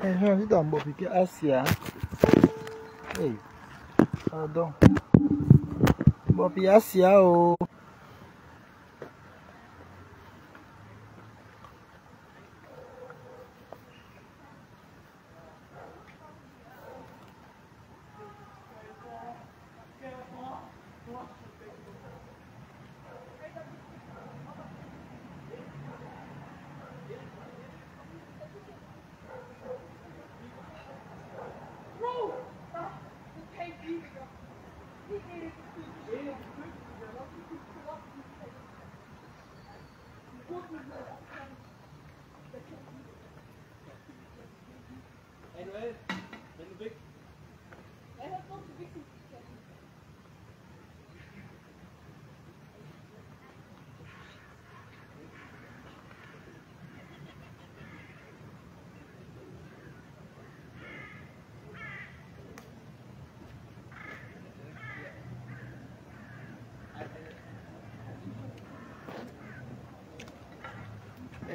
J'ai dit dans Bopiqué Asia. Hey, pardon. Bopi Asia, oh.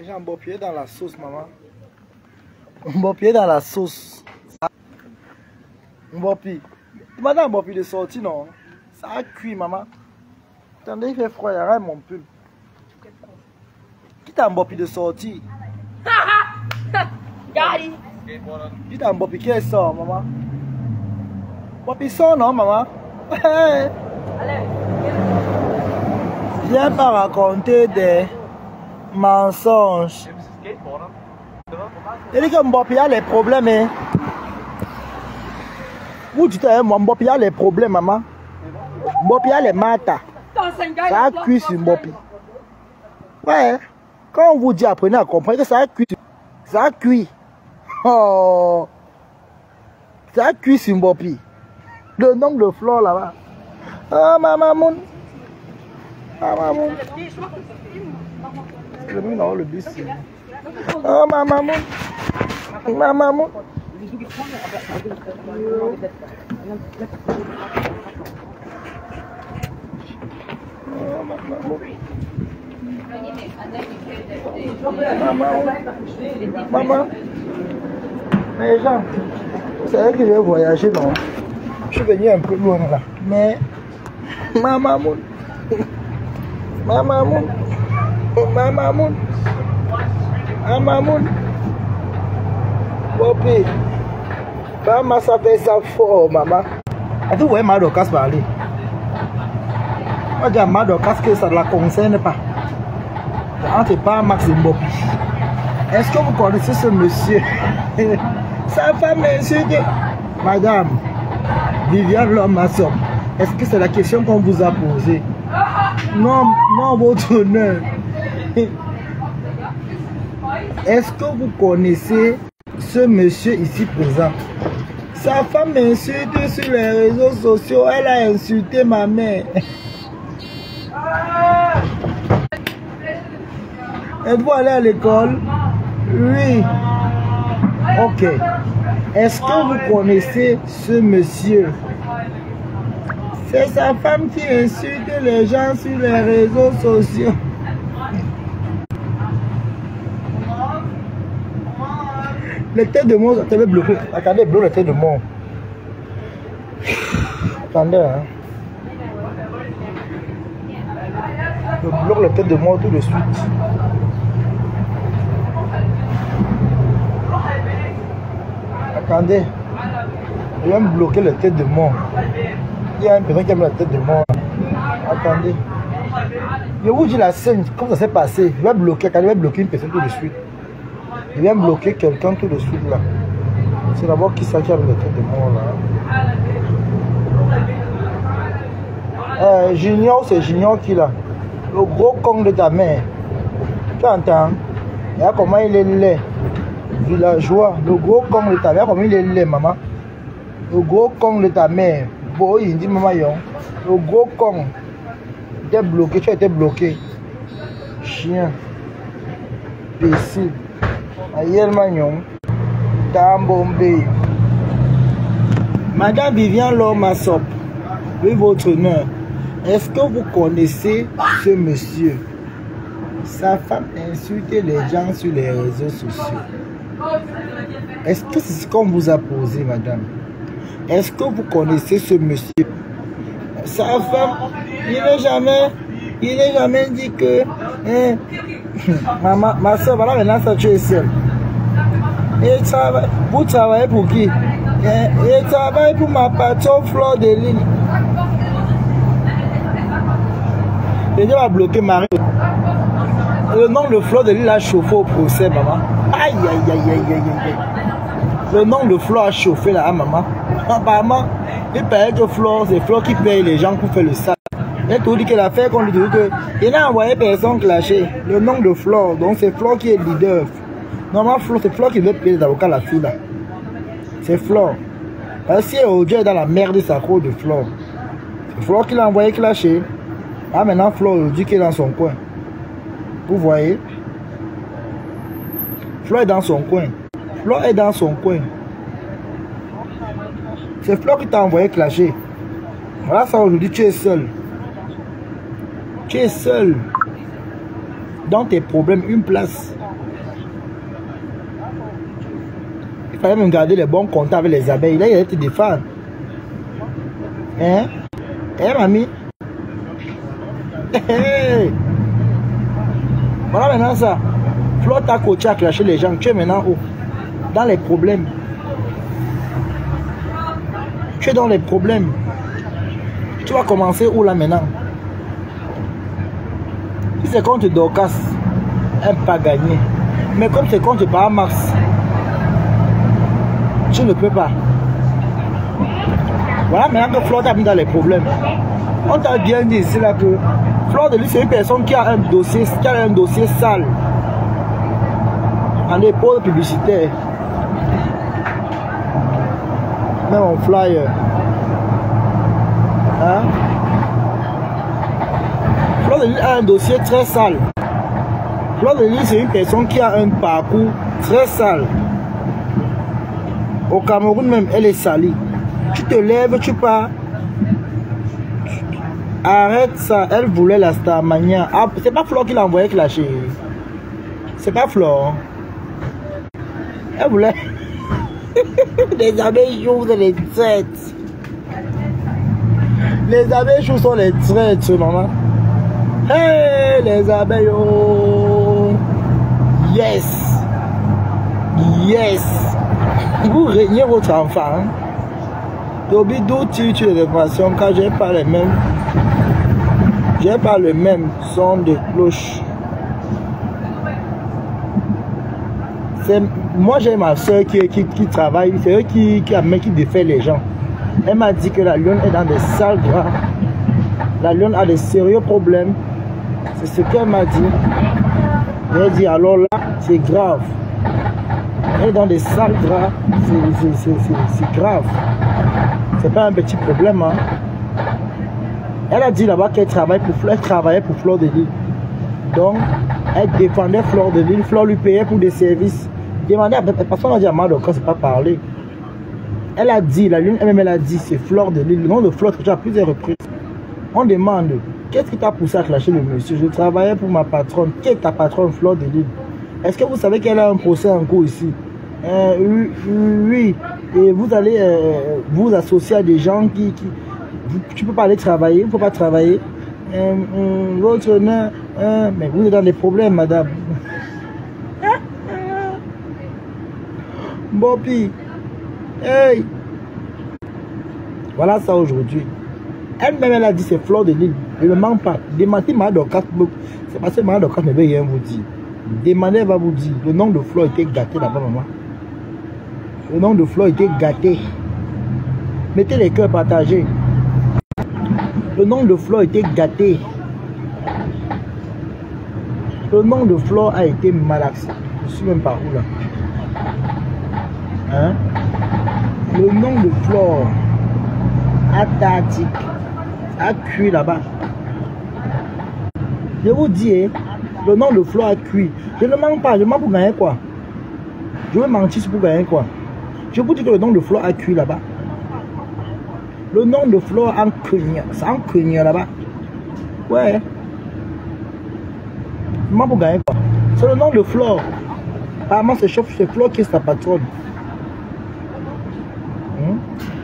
J'ai un beau pied dans la sauce, maman. Un beau pied dans la sauce. Un beau pied. Tu m'as dit un beau pied de sortie, non? Ça a cuit, maman. Attendez, il fait froid, il y a rien mon pull. Qui t'a un beau pied de sortie? Gary. Qui t'a un beau pied qui sort, maman? Beau pied sort, non, maman? Allez. Viens pas raconter des mensonges. Il dit que Mbappé a les problèmes. Hein? Où tu t'es, Mbappé a les problèmes, maman. Mbappé a les matas. Ça a cuit sur Mbappé. Ouais. Quand on vous dit, apprenez à comprendre que ça a cuit. Ça a cuit. Oh. Ça a cuit sur Mbappé. Le nom de fleur là-bas. Ah, maman. Ah, maman. Le mien, non, le bus. Oh, maman. Maman. Maman. Mais Jean, c'est vrai que je vais voyager, non? Je suis venu un peu loin là. Mais. Maman. Maman. Maman. Maman. Bopi. Maman, ça fait ça fort, maman. Est-ce que vous voyez Madokas parler? Moi, j'ai Madokas que ça ne la concerne pas. Entre pas Maxime Bopi. Est-ce que vous connaissez ce monsieur? Sa femme insulte. Madame Viviane Lomasson. Est-ce que c'est la question qu'on vous a posée? Non, votre honneur. Est-ce que vous connaissez ce monsieur ici présent? Sa femme m'insulte sur les réseaux sociaux. Elle a insulté ma mère. Êtes-vous allé à l'école? Oui. Ok. Est-ce que vous connaissez ce monsieur? C'est sa femme qui insulte les gens sur les réseaux sociaux. Les têtes de mort, ça va bloquer. Attendez, bloque les têtes de mort. Attendez, hein. Je bloque les têtes de mort tout de suite. Attendez. Je vais me bloquer les têtes de mort. Il y a une personne qui a mis la tête de mort. Attendez. Je vous dis la scène, comment ça s'est passé. Je vais bloquer, quand je vais bloquer une personne tout de suite. Je viens bloquer quelqu'un tout de suite là. C'est d'abord qui ça qui a mis la tête de mort là. Junior, c'est Junior qui là. Le gros con de ta mère. Tu entends? Regarde comment il est laid. Villageois. Le gros con de ta mère. Comment il est laid, maman. Le gros con de ta mère. Bon, il dit maman yon. Le gros con. Tu es bloqué, tu as été bloqué. Chien. Imbécile. Ayel Magnon. Tambombe. Madame Viviane Lomasop. Oui, votre honneur. Est-ce que vous connaissez ce monsieur? Sa femme insulte les gens sur les réseaux sociaux. Est-ce que c'est ce qu'on vous a posé, madame? Est-ce que vous connaissez ce monsieur? Sa femme, il n'est jamais dit que... Hein, ma soeur, voilà maintenant ça tu es seule. Et vous travaillez pour qui? Et travaille pour ma patronne Fleur de Lille. Et je vais bloquer Marie. Le nom de Fleur de Lille a chauffé au procès, maman. Aïe, aïe, aïe, aïe, aïe, aïe. Le nom de Fleur a chauffé là, maman. Apparemment, il paraît que Fleur, c'est Fleur qui paye les gens pour faire le sale. Il a tout dit qu'elle a fait qu'on lui dit que il n'a envoyé personne clasher. Le nom de Fleur, donc c'est Fleur qui est leader. Normalement, c'est Fleur qui veut payer les avocats la fille là. C'est Fleur. Parce que si aujourd'hui est dans la merde, c'est à cause de Fleur. C'est Fleur qui l'a envoyé clasher. Ah, maintenant, Fleur dit qu'il est dans son coin. Vous voyez? Fleur est dans son coin. Fleur est dans son coin. C'est Fleur qui t'a envoyé clasher. Voilà ça aujourd'hui, tu es seul. Tu es seul. Dans tes problèmes, une place. Il fallait même garder les bons contacts avec les abeilles. Là, il allait te défendre. Hein? Hein, mamie? Hey. Voilà maintenant ça. Fleur t'a coaché à clasher les gens. Tu es maintenant où? Dans les problèmes. Tu es dans les problèmes. Tu vas commencer où là maintenant? Si c'est contre Dorcas, elle n'a pas gagné. Mais comme c'est contre Bahamas, tu ne peux pas. Voilà maintenant que Fleur t'a mis dans les problèmes. On t'a bien dit ici là que Fleur de Lille c'est une personne qui a un dossier sale. En épaule publicitaire. Même en flyer. Hein? Fleur de Lille a un dossier très sale. Fleur de Lille c'est une personne qui a un parcours très sale. Au Cameroun même, elle est salie. Tu te lèves, tu pars. Arrête ça, elle voulait la Starmania. Ah, c'est pas Fleur qui l'a envoyé clasher. C'est pas Fleur. Elle voulait... Les abeilles jouent les traites. Les abeilles jouent sont les traites, maman. Hey, les abeilles. Oh. Yes. Yes. Vous régnez votre enfant. Toby, d'où tu les réparation car j'ai pas les mêmes. J'ai pas le même son de cloche. Moi j'ai ma soeur qui travaille, c'est eux qui défait les gens. Elle m'a dit que la lionne est dans des sales draps. La lionne a des sérieux problèmes. C'est ce qu'elle m'a dit. J'ai dit alors là, c'est grave. Elle est dans des sales draps. C'est grave. C'est pas un petit problème. Hein. Elle a dit là-bas qu'elle travaillait pour Fleur de Lille. Donc, elle défendait Fleur de Lille. Fleur lui payait pour des services. Demandez à personne n'a dit à Madoka, c'est pas parler. Elle a dit, la lune elle-même elle a dit, c'est Fleur de Lille. Le nom de Fleur, tu as plusieurs reprises. On demande, qu'est-ce qui t'a poussé à clasher le monsieur? Je travaillais pour ma patronne. Qui est ta patronne, Fleur de Lille? Est-ce que vous savez qu'elle a un procès en cours ici? Oui. Et vous allez vous associer à des gens qui tu peux pas aller travailler, il ne faut pas travailler. Votre nom, mais vous êtes dans des problèmes, madame. Bobby, hey. Voilà ça aujourd'hui. Elle-même, elle a dit c'est Fleur de Lille. Je ne mens pas. Demandez Madoka. C'est parce que Madoka ne veut rien vous dire. Demandez, elle va vous dire. Le nom de Fleur était gâté là-bas, maman. Le nom de Fleur était gâté. Mettez les cœurs partagés. Le nom de Fleur était gâté. Le nom de Fleur a été malaxé. Je suis même par où là? Hein? Le nom de Fleur Atlantique a cuit là-bas. Je vous dis, hein, le nom de Fleur a cuit. Je ne mens pas, je mens pour gagner quoi? Je veux mentir pour gagner quoi? Je vous dis que le nom de Fleur a cuit là-bas. Le nom de Fleur en cuignant. C'est en cuignant là-bas. Ouais. Je mens pour gagner quoi? C'est le nom de Fleur. Apparemment, c'est Flore qui est sa patronne.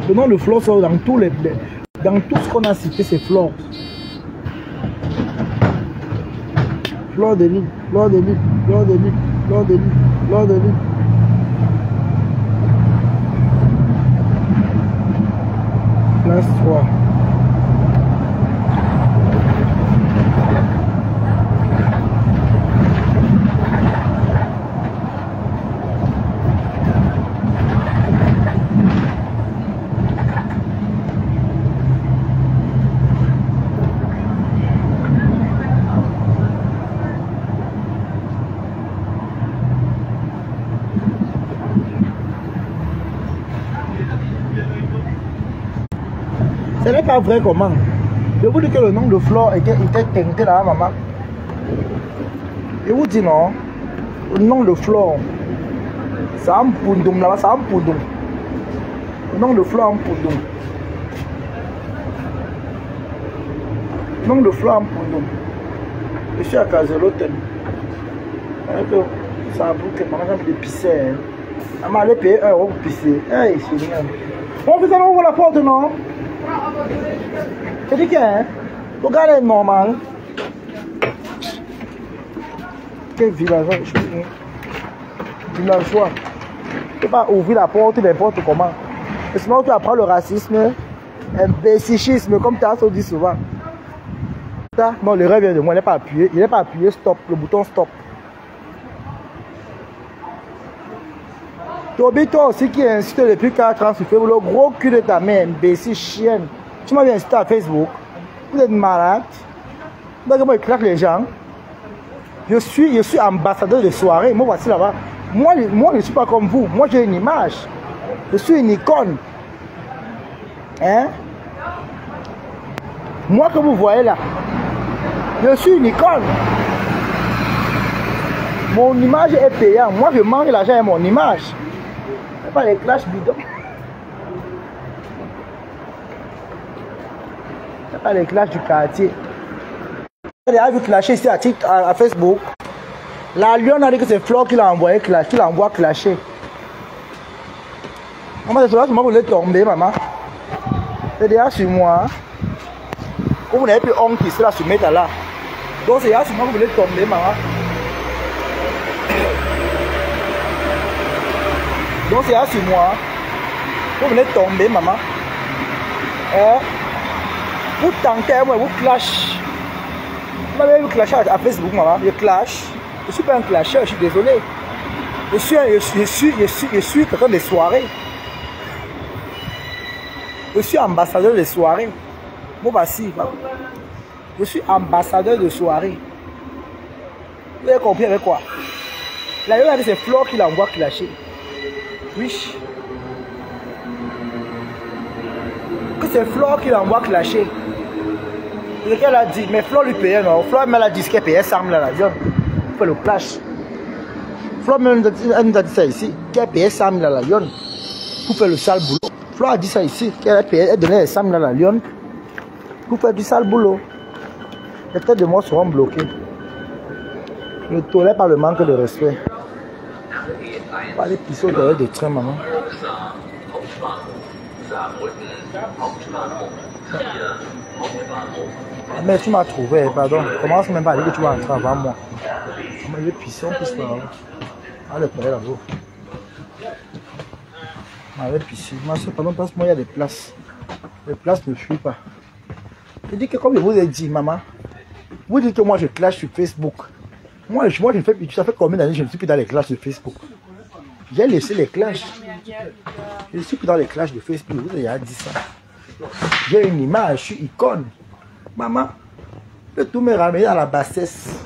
Le nom de Flore, c'est dans tout ce qu'on a cité, c'est Flore. Flore de Lys, Flore de Lys, Flore de Lys, Flore de Lys, Flore de Lys. Place 3. Ce n'est pas vrai comment. Je vous dis que le nom de Flore était teinté là, maman. Je vous dis non. Le nom de Flore. C'est un poundum là-bas, c'est un poundum. Le nom de Flore, un poundum. Le nom de Flore, un poundum. Je suis à Caseloten. Ça a bouclé, maman, j'ai envie de pisser. Maman, allait payer 1 euro pour pisser. Hey, c'est bien. Bon, vous allez ouvrir la porte, non? C'est dit que, hein? Regardez normal. Quel villageois, villageois. Tu ne peux pas ouvrir la porte n'importe comment. Et sinon, tu apprends le racisme, imbécichisme, comme tu as dit souvent. Non, le rêve vient de moi, il n'est pas appuyé. Il n'est pas appuyé, stop, le bouton stop. Toby, toi aussi qui insiste depuis 4 ans sur Facebook, le gros cul de ta mère, imbécile, chienne. Tu m'as bien incité à Facebook. Vous êtes malade. Donc, moi, je claque les gens. Je suis ambassadeur de soirée. Moi, voici là-bas. Moi, je ne suis pas comme vous. Moi, j'ai une image. Je suis une icône. Hein? Moi, que vous voyez là, je suis une icône. Mon image est payante. Moi, je mange l'argent avec mon image. Pas les clashs bidons. C'est pas les clashs du quartier. Il a vu clasher ici à Facebook. La Lyon a dit que c'est Flore qui l'a envoyé qui l'envoie clasher. Maman, c'est cela que moi vous voulez tomber, maman. C'est déjà sur moi. Comme vous n'avez plus honte qui sera sur mettre là. Donc c'est déjà sur moi que vous voulez tomber, maman. Donc c'est là sur moi. Vous venez tomber, maman. Vous tentez, moi, vous clash. Vous m'avez vu clasher à Facebook, maman. Je clash. Je ne suis pas un clasheur, je suis désolé. Je suis quelqu'un de soirée. Je suis ambassadeur de soirée. Bon, voici. Je suis ambassadeur de soirée. Vous avez compris avec quoi? La vérité, c'est Flore qui l'envoie clasher. Oui. Que c'est Flore qui l'envoie clasher. Et qu'elle a dit, mais Flore lui payait, non? Flore m'a dit qu'elle payait Sam là, l'avion. Pour faire le clash. Flore nous a dit ça ici, qu'elle payait Sam là, l'avion. Pour faire le sale boulot. Flore a dit ça ici, qu'elle donnait les Sam là, la Lyon. Pour faire du sale boulot. Les têtes de moi seront bloquées. Je ne tolère pas le manque de respect. Pas les pisseaux derrière des trains, maman. Mais tu m'as trouvé, pardon. Commence même pas à dire que tu vas entrer avant moi. Comment il est pisser, on pisse là-haut. Allez, là-haut. Allez, pisser. Pardon, passe-moi, il y a des places. Les places ne fuient pas. Je dis que comme je vous ai dit, maman, vous dites que moi je clash sur Facebook. Moi je ne fais plus. Ça fait combien d'années que je ne suis plus dans les clashs de Facebook? J'ai laissé les clashs. Je ne suis plus dans les clashs de Facebook. Vous avez dit ça. J'ai une image, je suis icône. Maman, je vais tout me ramener à la bassesse.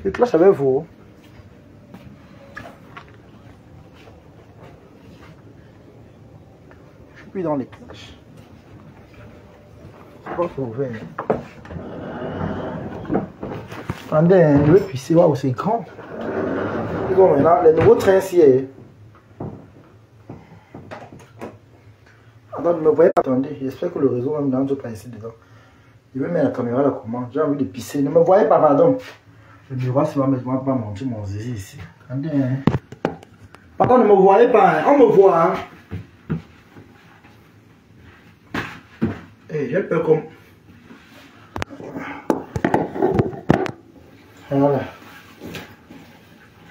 Je clash avec vous. Je suis plus dans les clashs. C'est pas trouvé. Attendez, je vais pisser. Waouh, c'est grand. Bon, maintenant, les nouveaux trains ici. Attends, ne me voyez pas. Attendez, j'espère que le réseau même n'entre pas ici dedans. Je vais mettre la caméra là comment. J'ai envie de pisser. Ne me voyez pas, pardon. Le miroir, c'est pas mentir mon zizi ici. Attendez, hein. Par contre, ne me voyez pas, hein. On me voit. Hein. J'ai peur comme... Voilà.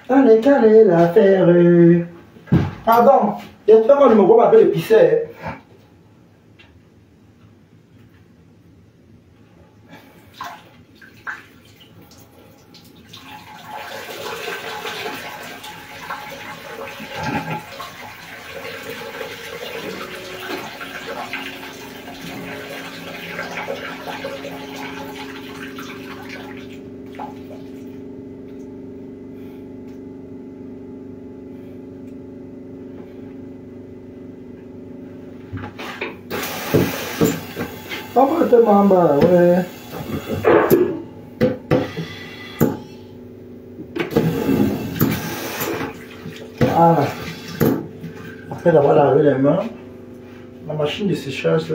Allez, calez l'affaire. Pardon, j'espère qu'on ne me voit pas avec le pisset. Papa te mamba, ouais. Ah. Après d'avoir lavé les mains, la machine de séchage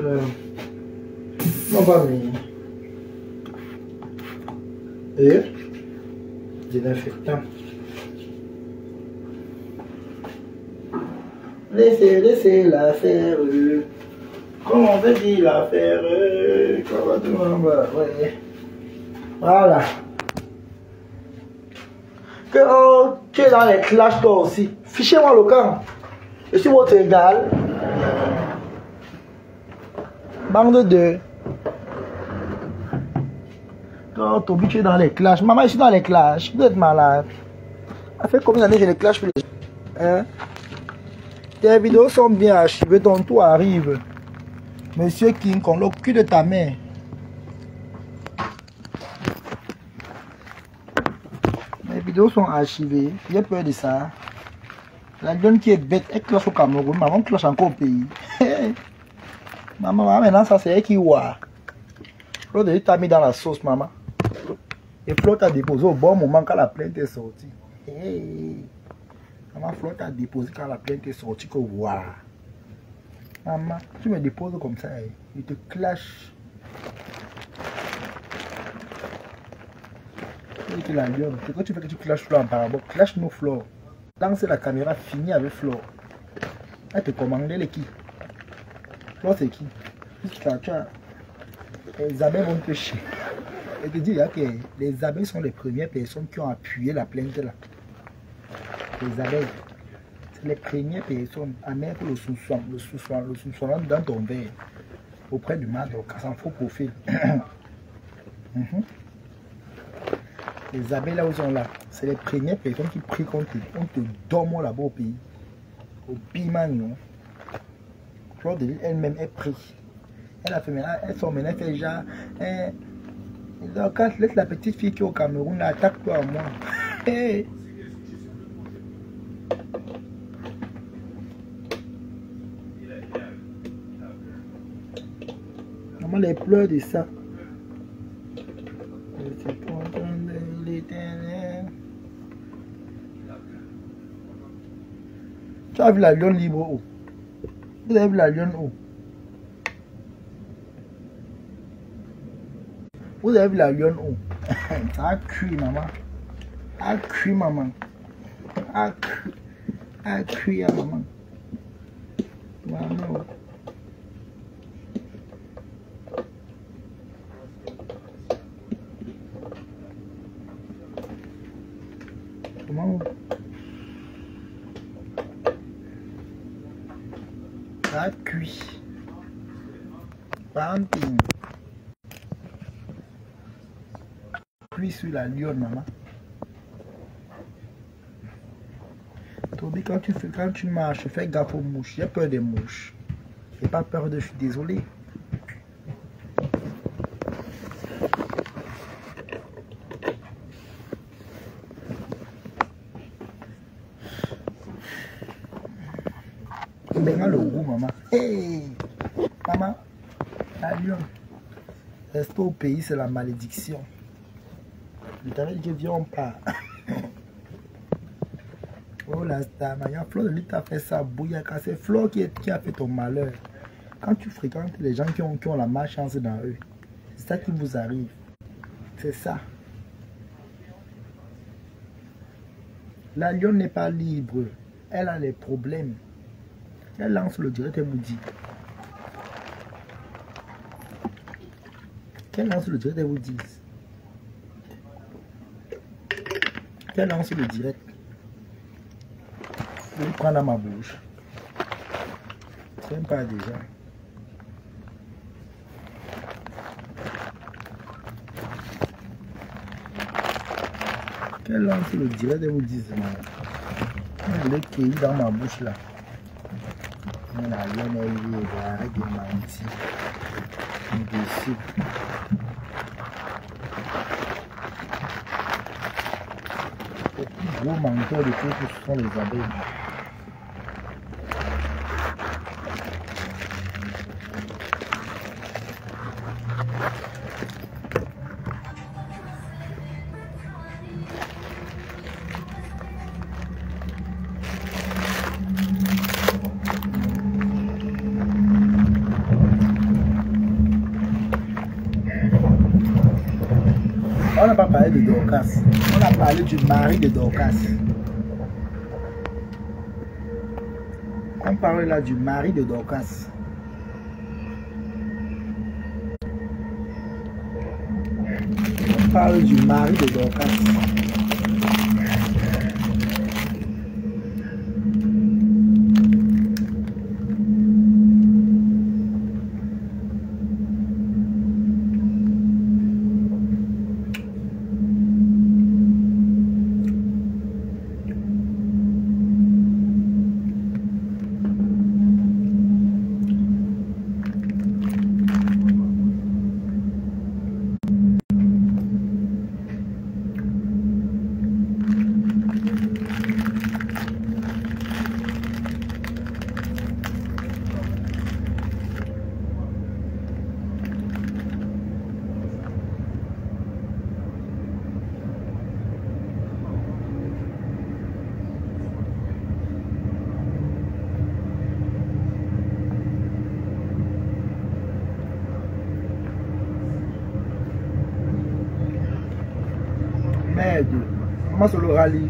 on va mis. Et désinfectant. Laissez la faire. Comme on veut dire la faire. Ouais. Voilà. Que tu es dans les clashs toi aussi. Fichez-moi le camp. Je suis votre égal. Bande de deux. Quand Toby, tu es dans les clashs. Maman, je suis dans les clashs. Vous êtes malade. Ça fait combien d'années que j'ai les clashs pour les... Hein? Tes vidéos sont bien archivées, ton tour arrive. Monsieur King Kong, le cul de ta mère. Mes vidéos sont archivées. J'ai peur de ça. La donne qui est bête, elle clash au Cameroun. Maman clash encore au pays. Maman, maintenant ça c'est elle qui voit. Flo de t'a mis dans la sauce, maman. Et Flo t'a déposé au bon moment quand la plainte est sortie. Hey. Maman, Flo t'a déposé quand la plainte est sortie que voir. Maman, tu me déposes comme ça, il te clash. C'est la lionne. C'est quand tu fais que tu clashes Flo en parabole, clash nos Flo. Lance la caméra, finis avec Flo. Elle te commande, elle est qui? Flo, c'est qui? Les abeilles vont te chier. Je te dis que les abeilles sont les premières personnes qui ont appuyé la plainte là. Les abeilles. C'est les premières personnes à mettre le sous-soin dans ton verre. Auprès du mat, donc ça en faut profil. Les abeilles là où sont là, c'est les premières personnes qui prient qu'on te dorme là-bas au pays. Au Bimagnon. Claude de Lille elle-même est prise. Elle a fait maintenant, elle sort maintenant, elle fait genre. Donc quand je laisse la petite fille qui est au Cameroun, là, attaque-toi à moi. Maman les pleurs de ça. Tu as vu la lionne libre où? Vous avez vu la lionne où? Vous avez vu la lionne où? Ça a cuit, maman. A cuit, maman. A cuit, maman. Maman. Comment? Ça a cuit. Pamping. Cuit sur la lionne, maman. Toby, quand tu marches, fais gaffe aux mouches. J'ai peur des mouches. J'ai pas peur de... Je suis désolé. Benga le goût, maman. Hey! Maman, la lionne. Rester au pays, c'est la malédiction. Je t'avais dit que viens, on part. Oh la star, Flo de Lille t'a fait ça, Bouyaka. C'est Flo qui a fait ton malheur. Quand tu fréquentes les gens qui ont la malchance dans eux, c'est ça qui vous arrive. C'est ça. La lionne n'est pas libre. Elle a des problèmes. Elle lance le direct et vous dit. Qu'elle lance le direct et vous dit. Qu'elle lance le direct. Je vais prendre dans ma bouche. J'aime pas déjà. Qu'elle lance le direct et vous dit. Je l'ai cueilli dans ma bouche là. La lionne est liée, arrête de mentir. Imbécile. Le plus gros menteur de tout, ce sont les abeilles. On n'a pas parlé de Dorcas. On a parlé du mari de Dorcas. On parle là du mari de Dorcas. On parle du mari de Dorcas. Merde, comment se le rallye?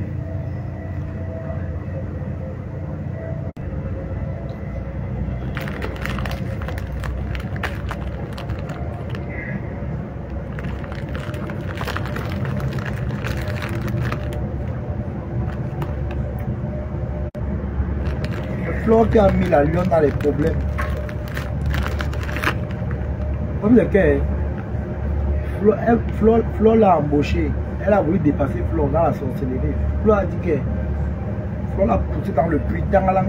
Flore qui a mis la lionne dans les problèmes. Comme le cas, Flore l'a embauché. Elle a voulu dépasser Flore dans la sorcellerie. Flore a dit que Flore l'a poussé dans le puits d'Angalang.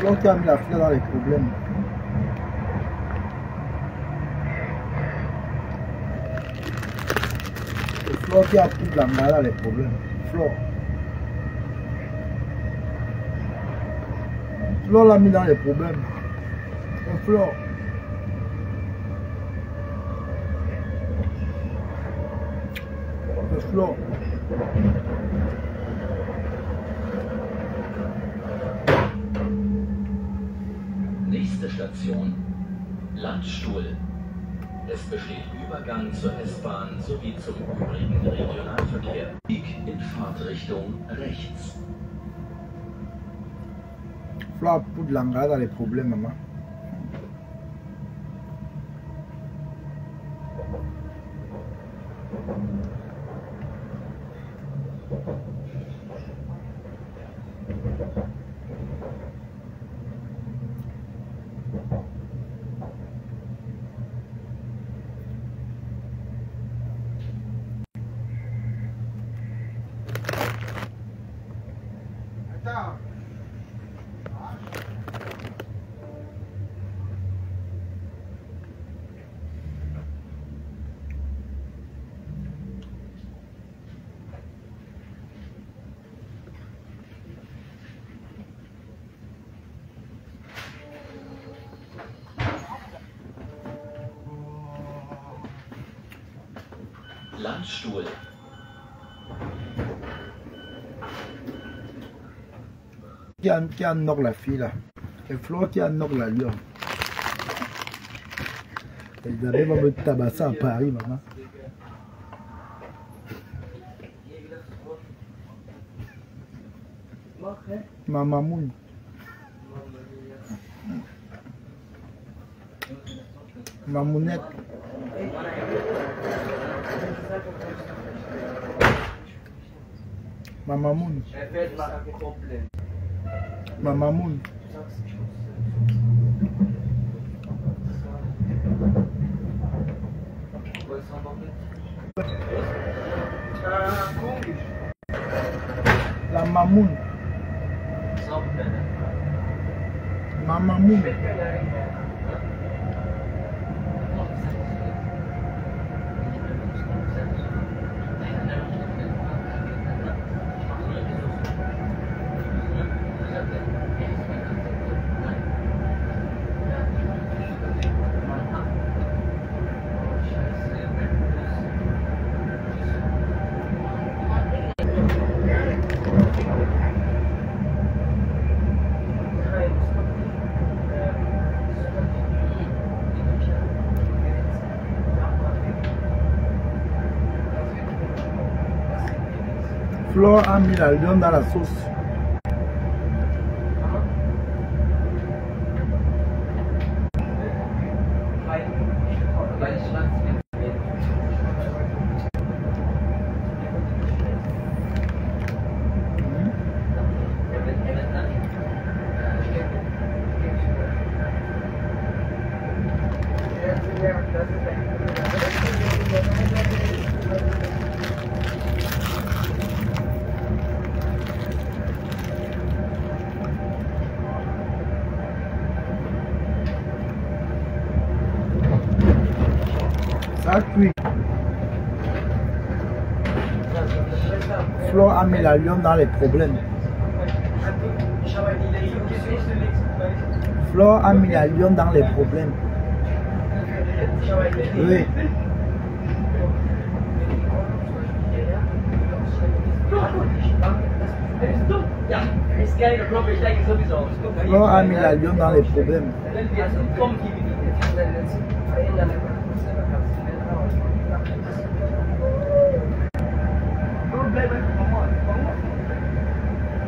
Flore qui a mis la fille dans les problèmes. C'est Flore qui a pris de la malle dans les problèmes. Flore. Flore l'a mis dans les problèmes. C'est Flore. C'est Flore. Nächste Station, Landstuhl. Es besteht Übergang zur S-Bahn sowie zum übrigen Regionalverkehr. Weg in Fahrtrichtung rechts. Flore pour de l'engrais dans les problèmes, maman. Landstuhl. Qui a knock la fille là. C'est Flore qui a knock la lion. Elisabeth va me tabasser à Paris, maman. Maman Moune. Mamounette. Maman Moune. Maman Moune. La Mamoun. Maman Moune. Flore a mis la lion dans la sauce. Ça cuit. Flore a mis la lion dans les problèmes. Flore a mis la lion dans les problèmes. Oui. Flore a mis la lion dans les problèmes.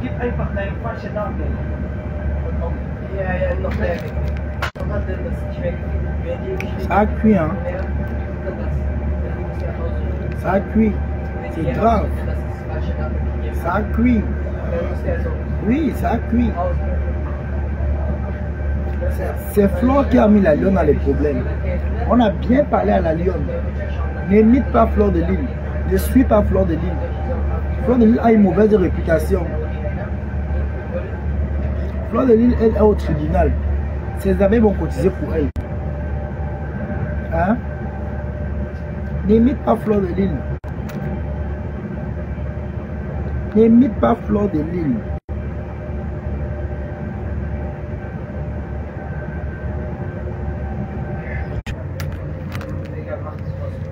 Gib einfach deine falsche Daten. Ja, noch mehr. Ça cuit, hein. Ça cuit. C'est grave. Ça cuit. Oui, ça cuit. C'est Flore qui a mis la lionne dans les problèmes. On a bien parlé à la lionne. N'imite pas Flore de Lille. Ne suis pas Flore de Lille. Flore de Lille a une mauvaise réputation. Fleur de Lille, elle est au tribunal. Ses amis vont cotiser pour elle. Hein? N'imite pas Fleur de Lille. N'imite pas Fleur de Lille.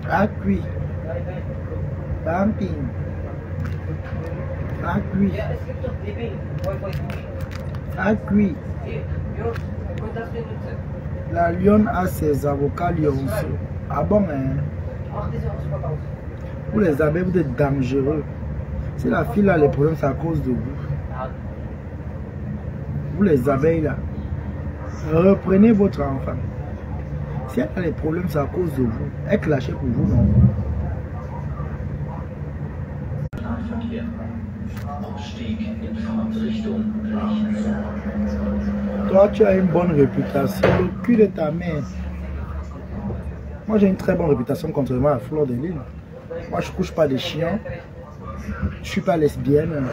Accueil. Camping. Accueil. Accueil. La lionne a ses avocats lionceaux. Ah bon, hein? Vous les abeilles, vous êtes dangereux. Si la fille a les problèmes, c'est à cause de vous. Vous les abeilles là, reprenez votre enfant. Si elle a les problèmes, c'est à cause de vous. Elle clashait pour vous, non? Toi, tu as une bonne réputation. Le cul de ta mère. Moi, j'ai une très bonne réputation contrairement à Fleur de Lille. Moi, je ne couche pas des chiens. Je ne suis pas lesbienne.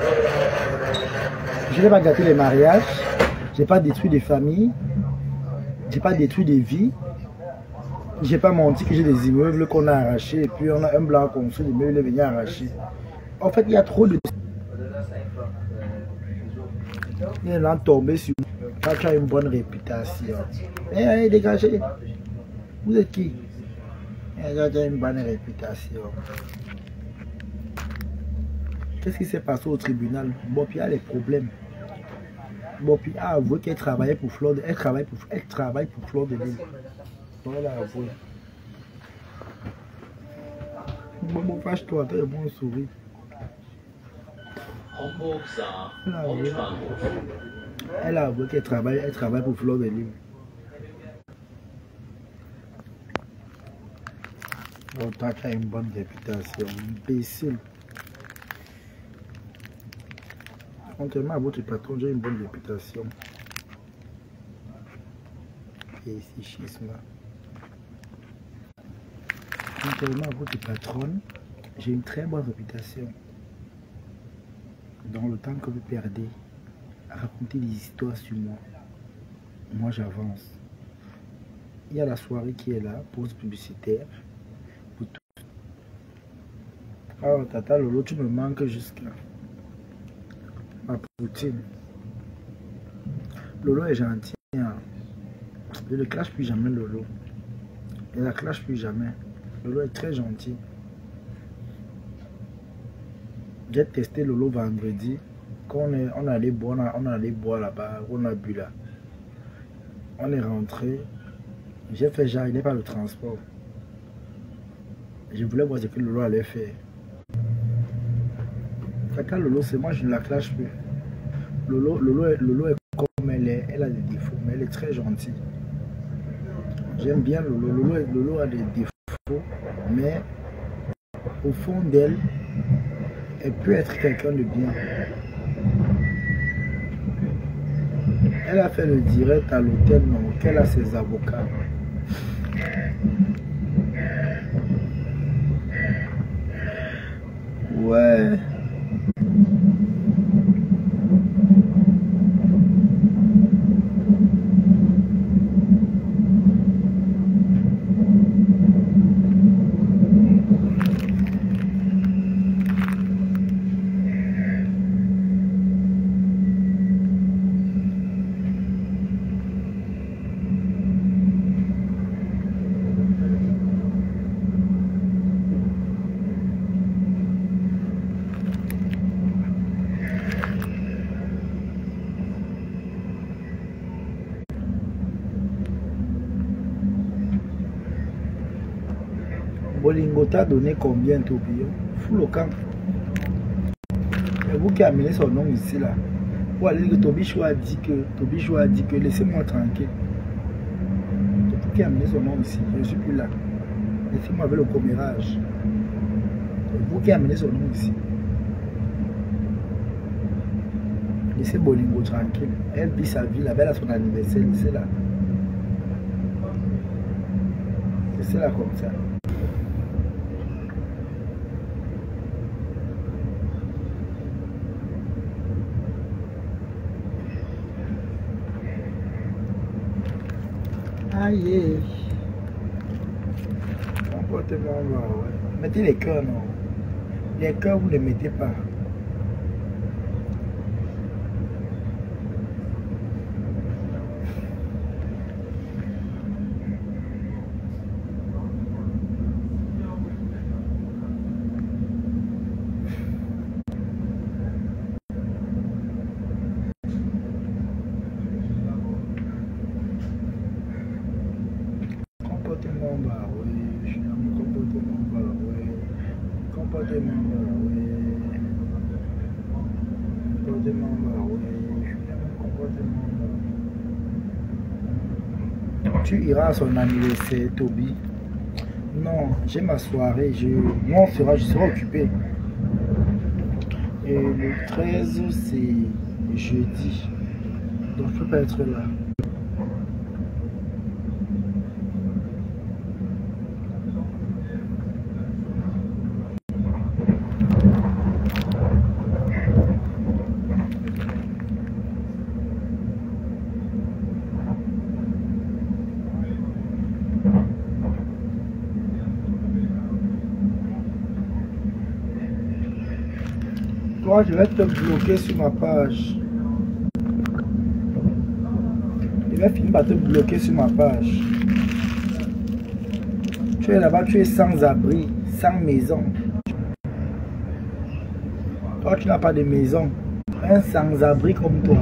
Je n'ai pas gâté les mariages. Je n'ai pas détruit des familles. Je n'ai pas détruit des vies. Je n'ai pas menti que j'ai des immeubles qu'on a arrachés. Et puis, on a un blanc construit, les meubles venus arracher. En fait, il y a trop de... Il est là tombé sur moi. Toi, tu as une bonne réputation. Eh, dégagez. Vous êtes qui? Tu as une bonne réputation. Qu'est-ce qui s'est passé au tribunal? Bopi a les problèmes. Bopi a avoué qu'elle travaillait pour Fleur de Lille. Elle travaille pour Fleur de Lille. Elle a avoué. Bon, fâche-toi, t'as un bon sourire. Elle a avoué qu'elle travaille pour Fleur de Lille. Bon, toi, tu as une bonne réputation. Imbécile. Contrairement à votre patron, j'ai une bonne réputation. Et ici, schisme. Contrairement à votre patronne, j'ai une très bonne réputation. Dans le temps que vous perdez à raconter des histoires sur moi, moi j'avance. Il y a la soirée qui est là, pause publicitaire. Pour tout. Oh Tata Lolo, tu me manques jusqu'à ma poutine. Lolo est gentil. Hein. Je ne clash plus jamais Lolo. Je ne la clash plus jamais. Lolo est très gentil. J'ai testé Lolo vendredi. Quand on allait boire là-bas, on a bu là. On est rentré. J'ai fait genre, il n'est pas le transport. Je voulais voir ce que Lolo allait faire. Quand Lolo, c'est moi, je ne la clash plus. Lolo est comme elle est. Elle a des défauts, mais elle est très gentille. J'aime bien Lolo. Lolo a des défauts, mais au fond d'elle, elle peut être quelqu'un de bien. Elle a fait le direct à l'hôtel, non, qu'elle a ses avocats. Ouais. Bolingo t'a donné combien, Tobio? Fou le camp. C'est vous qui amenez son nom ici là. Ou allez que Tobichou a dit que laissez-moi tranquille. C'est vous qui amenez son nom ici. Je ne suis plus là. Laissez-moi avec le commérage. C'est vous qui amenez son nom ici. Laissez Bolingo tranquille. Elle vit sa vie là-bas à son anniversaire. Laissez-la. Laissez-la comme ça. Aïe. Comportement, ouais. Mettez les cœurs, non. Les cœurs, vous ne les mettez pas. Comportement, bah oui. Je suis dans mon comportement, bah oui. Comportement, bah oui. Comportement, bah oui. Je suis dans mon comportement, bah oui. Tu iras à son anniversaire, Toby? Non, j'ai ma soirée. Moi, je serai occupé. Et le 13, c'est jeudi. Donc, je ne peux pas être là. Toi, je vais te bloquer sur ma page. Je vais finir par te bloquer sur ma page. Tu es là-bas, tu es sans abri, sans maison. Toi, tu n'as pas de maison. Un sans-abri comme toi.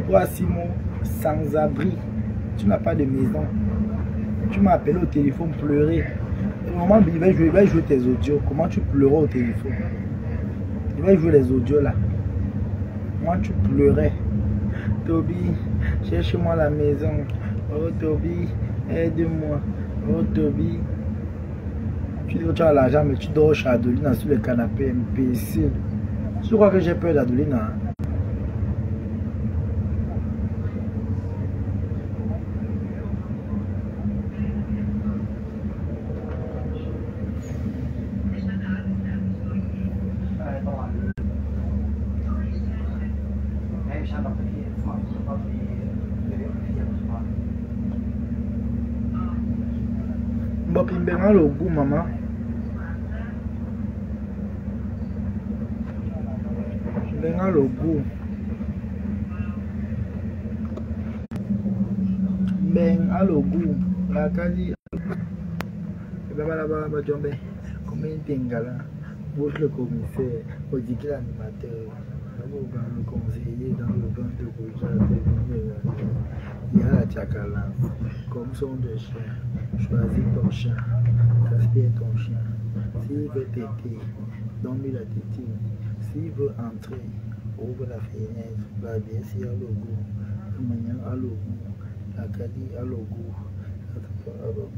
Toi, Simon, sans-abri. Tu n'as pas de maison. Tu m'as appelé au téléphone pleurer. Au moment où je vais jouer tes audios. Comment tu pleurais au téléphone? Je vais jouer les audios là. Moi, tu pleurais. Toby, cherche-moi la maison. Oh, Toby, aide-moi. Oh, Toby. Tu dis que tu as l'argent, mais tu dors chez Adolina sur le canapé, imbécile. Tu crois que j'ai peur d'Adolina? Bon, puis ben le goût, maman. Ben le goût. Ben à le goût. La quasi. Ben là-bas, Jombe. Comme un tingala. Bouche le commissaire. On dit qu'il est animateur. Le conseiller dans le vent de Bouja. Il y a la tchakala. Comme son de chien. Choisis ton chien. Aspire ton chien. S'il veut téter, donne-lui la tétine. S'il veut entrer, ouvre la fenêtre. La BSI à logo. Le manière à logo. La Cali à logo. La à logo.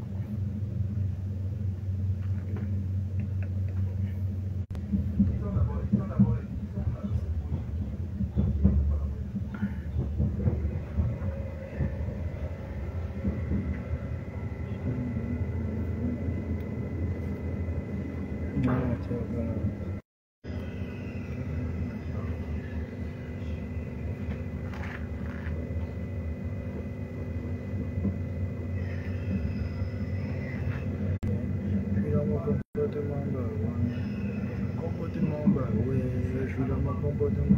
Comportement, bah ouais, je suis dans mon comportement.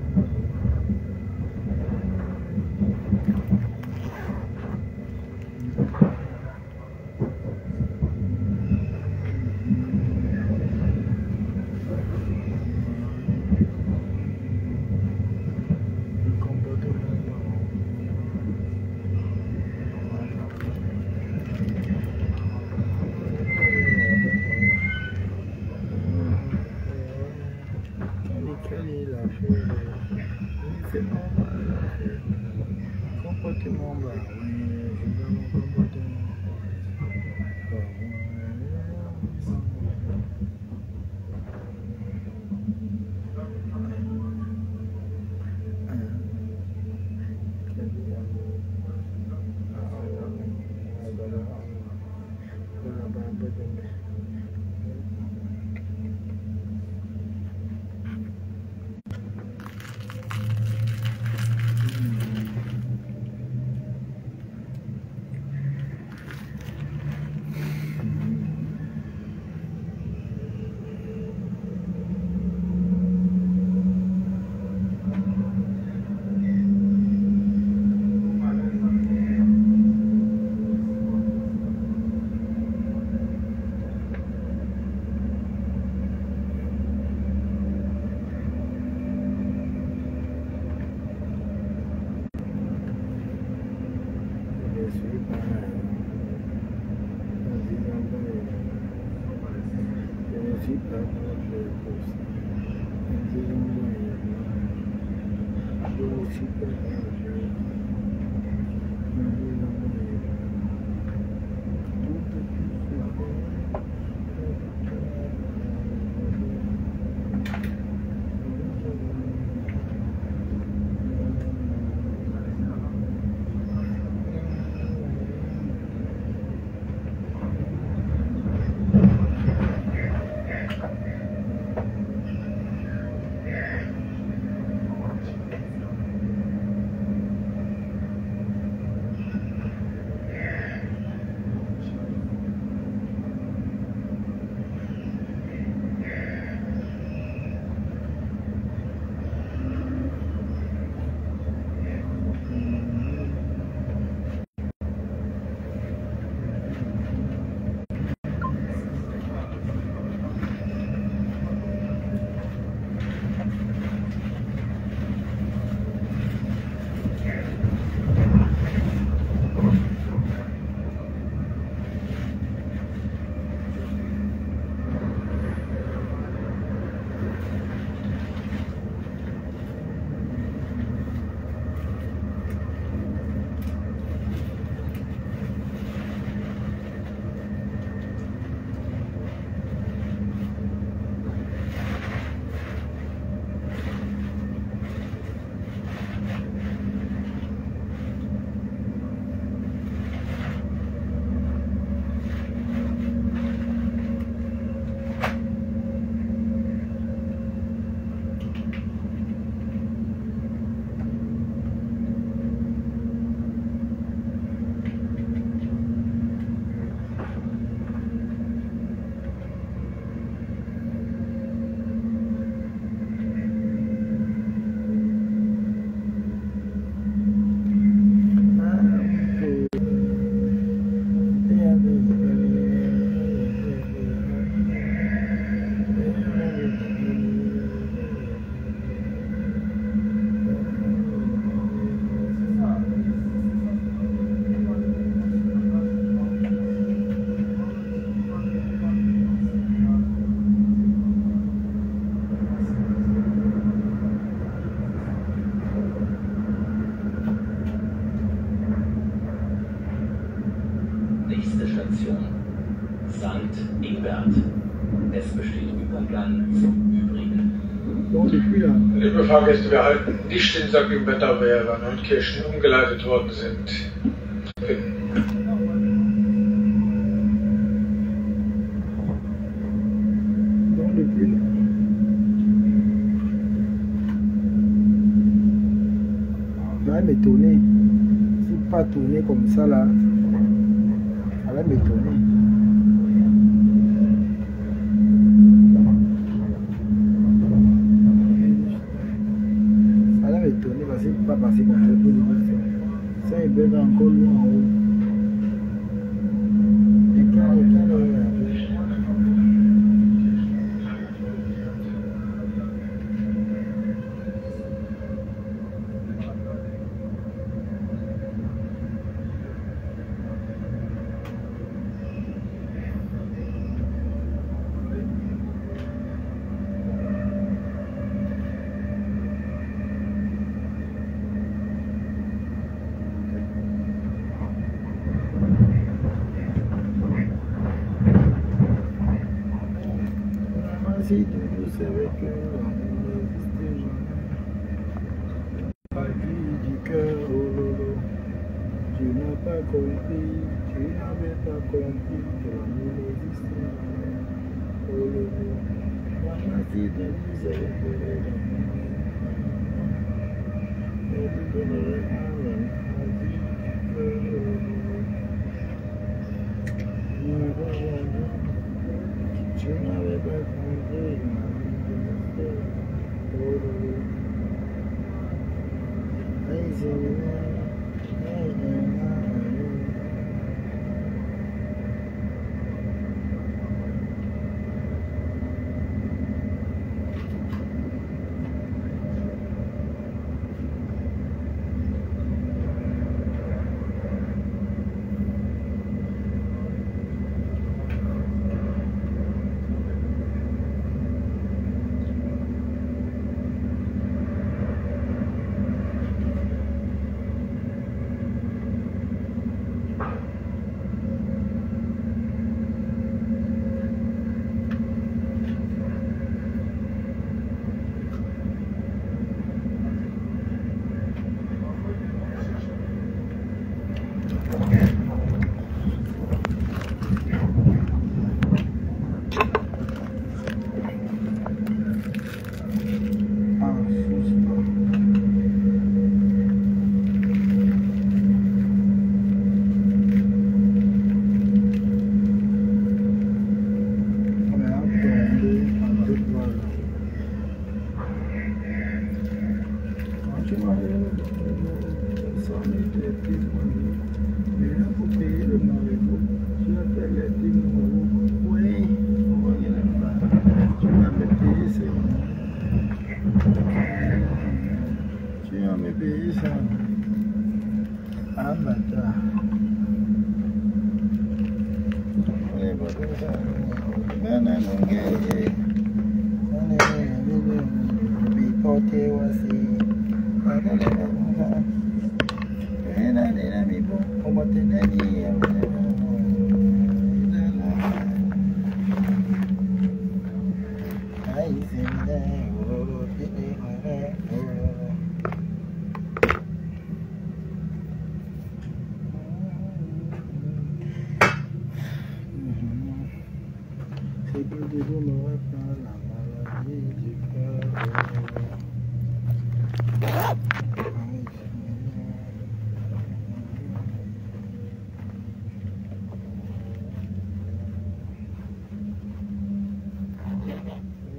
Quelle est la chose? Station St. Ingbert. Es besteht Übergang zum übrigen. Donc depuis là. Liebe Fahrgäste, wir halten nicht in St. Ingbert, da wir ja an Kirchen umgeleitet worden sind. Donc depuis là. Ça va m'étonner. Si pas tourner comme ça là, ça va m'étonner. Ça va m'étonner parce que pas passer comme ça pour le ça il peut être encore loin en haut. Et quand si tu savais que l'amour n'existait jamais. La vie du cœur, oh lolo, tu n'as pas compris, tu n'avais pas compris que l'amour n'existait jamais. Oh lolo, maman si tu savais que l'amour n'existait jamais. Tu n'avais pas compris,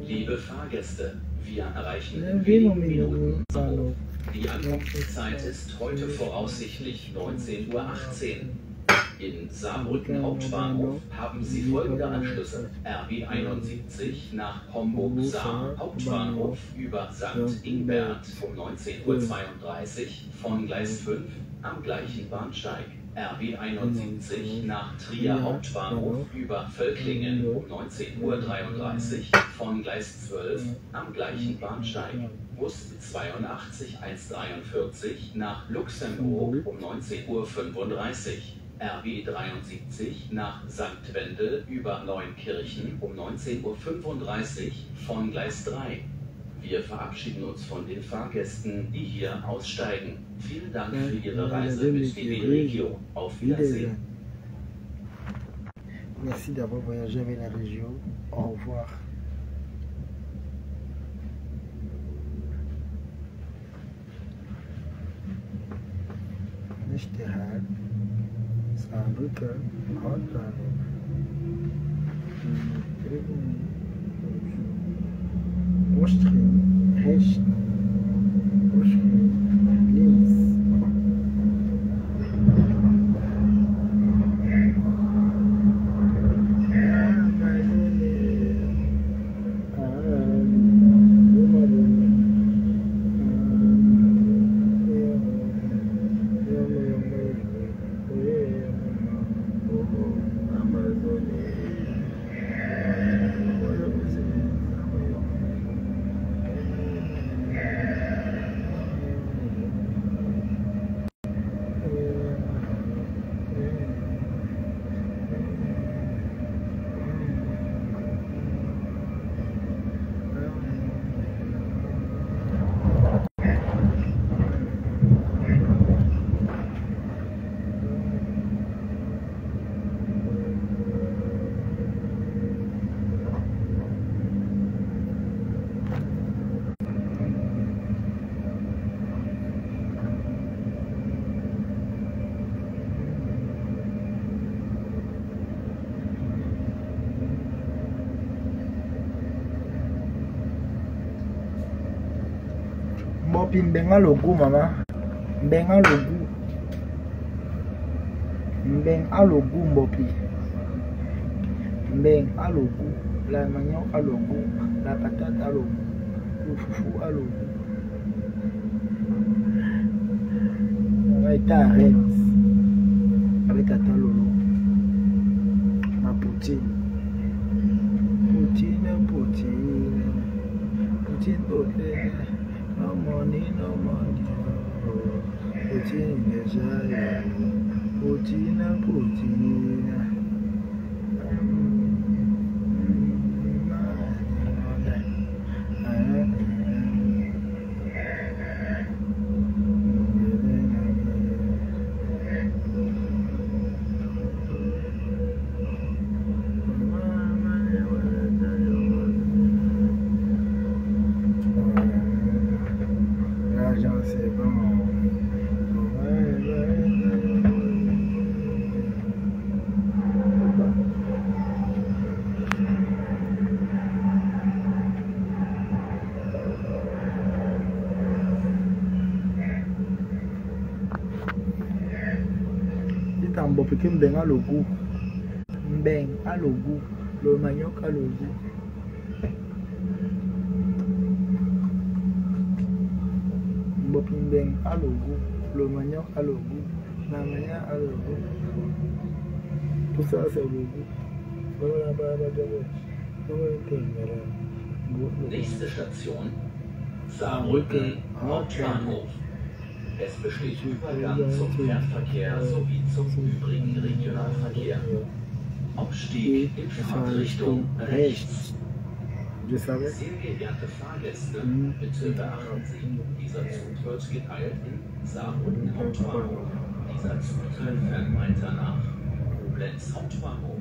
Liebe Fahrgäste, wir erreichen in wenigen Minuten Bahnhof. Die Ankunftszeit ist heute voraussichtlich 19:18 Uhr. In Saarbrücken Hauptbahnhof haben Sie folgende Anschlüsse: RB 71 nach Homburg-Saar Hauptbahnhof über St. Ingbert um 19:32 Uhr von Gleis 5 am gleichen Bahnsteig. RB 71 nach Trier Hauptbahnhof über Völklingen um 19:33 Uhr von Gleis 12 am gleichen Bahnsteig. Bus 82 143 nach Luxemburg um 19:35 Uhr. RB 73 nach St. Wendel über Neunkirchen um 19:35 Uhr von Gleis 3. Wir verabschieden uns von den Fahrgästen, die hier aussteigen. Vielen Dank für Ihre Reise mit DB Regio. Auf Wiedersehen. Merci d'avoir voyagé avec la région. Au revoir. اشتهار سابقا عطاً مشتخي هشت مشتخي لينس Mbopi mbenga logo mama. Mbenga logo. Mbeng à logo mbopi. Mbeng à logo. La manioc à logo. La patate à logo. Le foufou à logo. On va être arrête. Avec Tata Lolo. Ma poutine. Poutine, poutine. Poutine, poutine. No money, no money. Poutine, déjà. Poutine, poutine. Mbopi mbeng à logo. Mbeng à logo. Le manioc à logo. Mbopi mbeng à logo. Le manioc à logo. La manière à logo. Tout ça c'est logo. Nächste Station Saarbrücken Hauptbahnhof. Es besteht Übergang zum Fernverkehr sowie zum übrigen Regionalverkehr. Aufstieg in Fahrtrichtung rechts. Sehr geehrte Fahrgäste, bitte beachten Sie, dieser Zug wird geteilt in Saarbrücken Hauptbahnhof. Dieser Zugteil fährt weiter nach Koblenz Hauptbahnhof.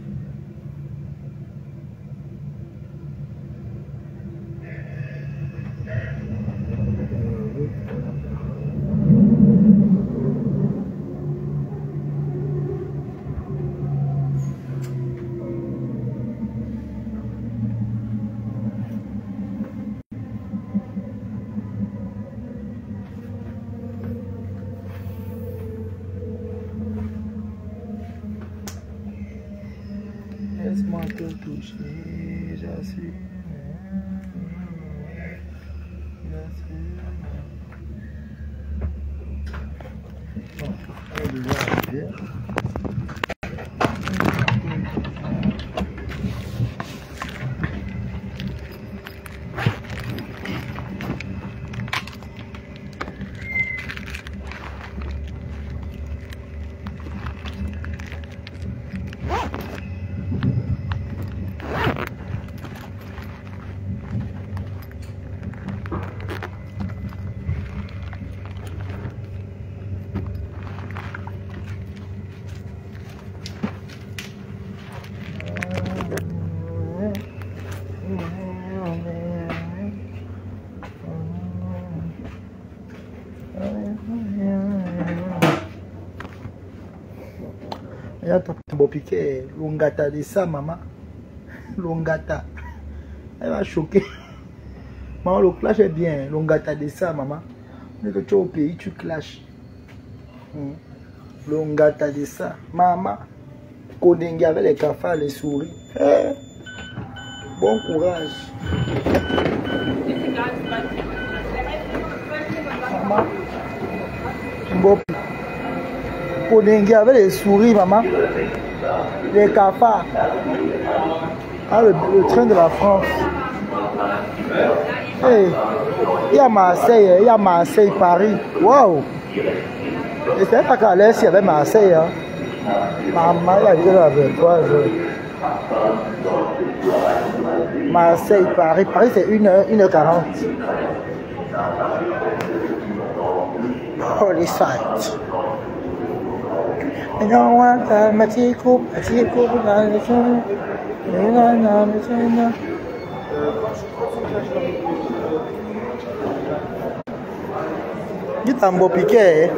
Laisse-moi te toucher, j'assume. Bon, elle est déjà arrivée. Bon piqué, l'ongata de ça, maman. L'ongata. Elle va choquer. Maman, le clash est bien. L'ongata de ça, maman. Dès que tu es au pays, tu clashes. L'ongata de ça. Maman. Kodenge avec les cafards, les souris. Bon courage. Maman. Bon. Kodenge avec les souris, maman. Les cafards. Ah, le train de la France. Hey, il y a Marseille, Paris. Waouh! Et c'est pas qu'à l'est, il y avait Marseille. Hein. Maman, il y avait la 23 heures. Marseille, Paris. Paris, c'est 1h40. Holy sight. I don't want that Matiko, Dites un beau piquet.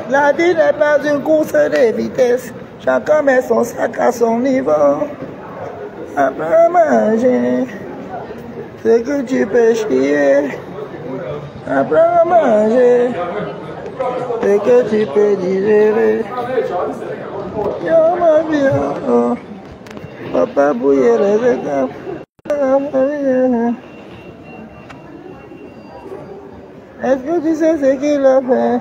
La vie n'est pas une course de vitesse. Chacun met son sac à son niveau. Après manger, ce que tu peux chier. Après manger, ce que tu peux digérer. Yo ma vie, papa bouiller les étapes. Est-ce que tu sais ce qu'il a fait?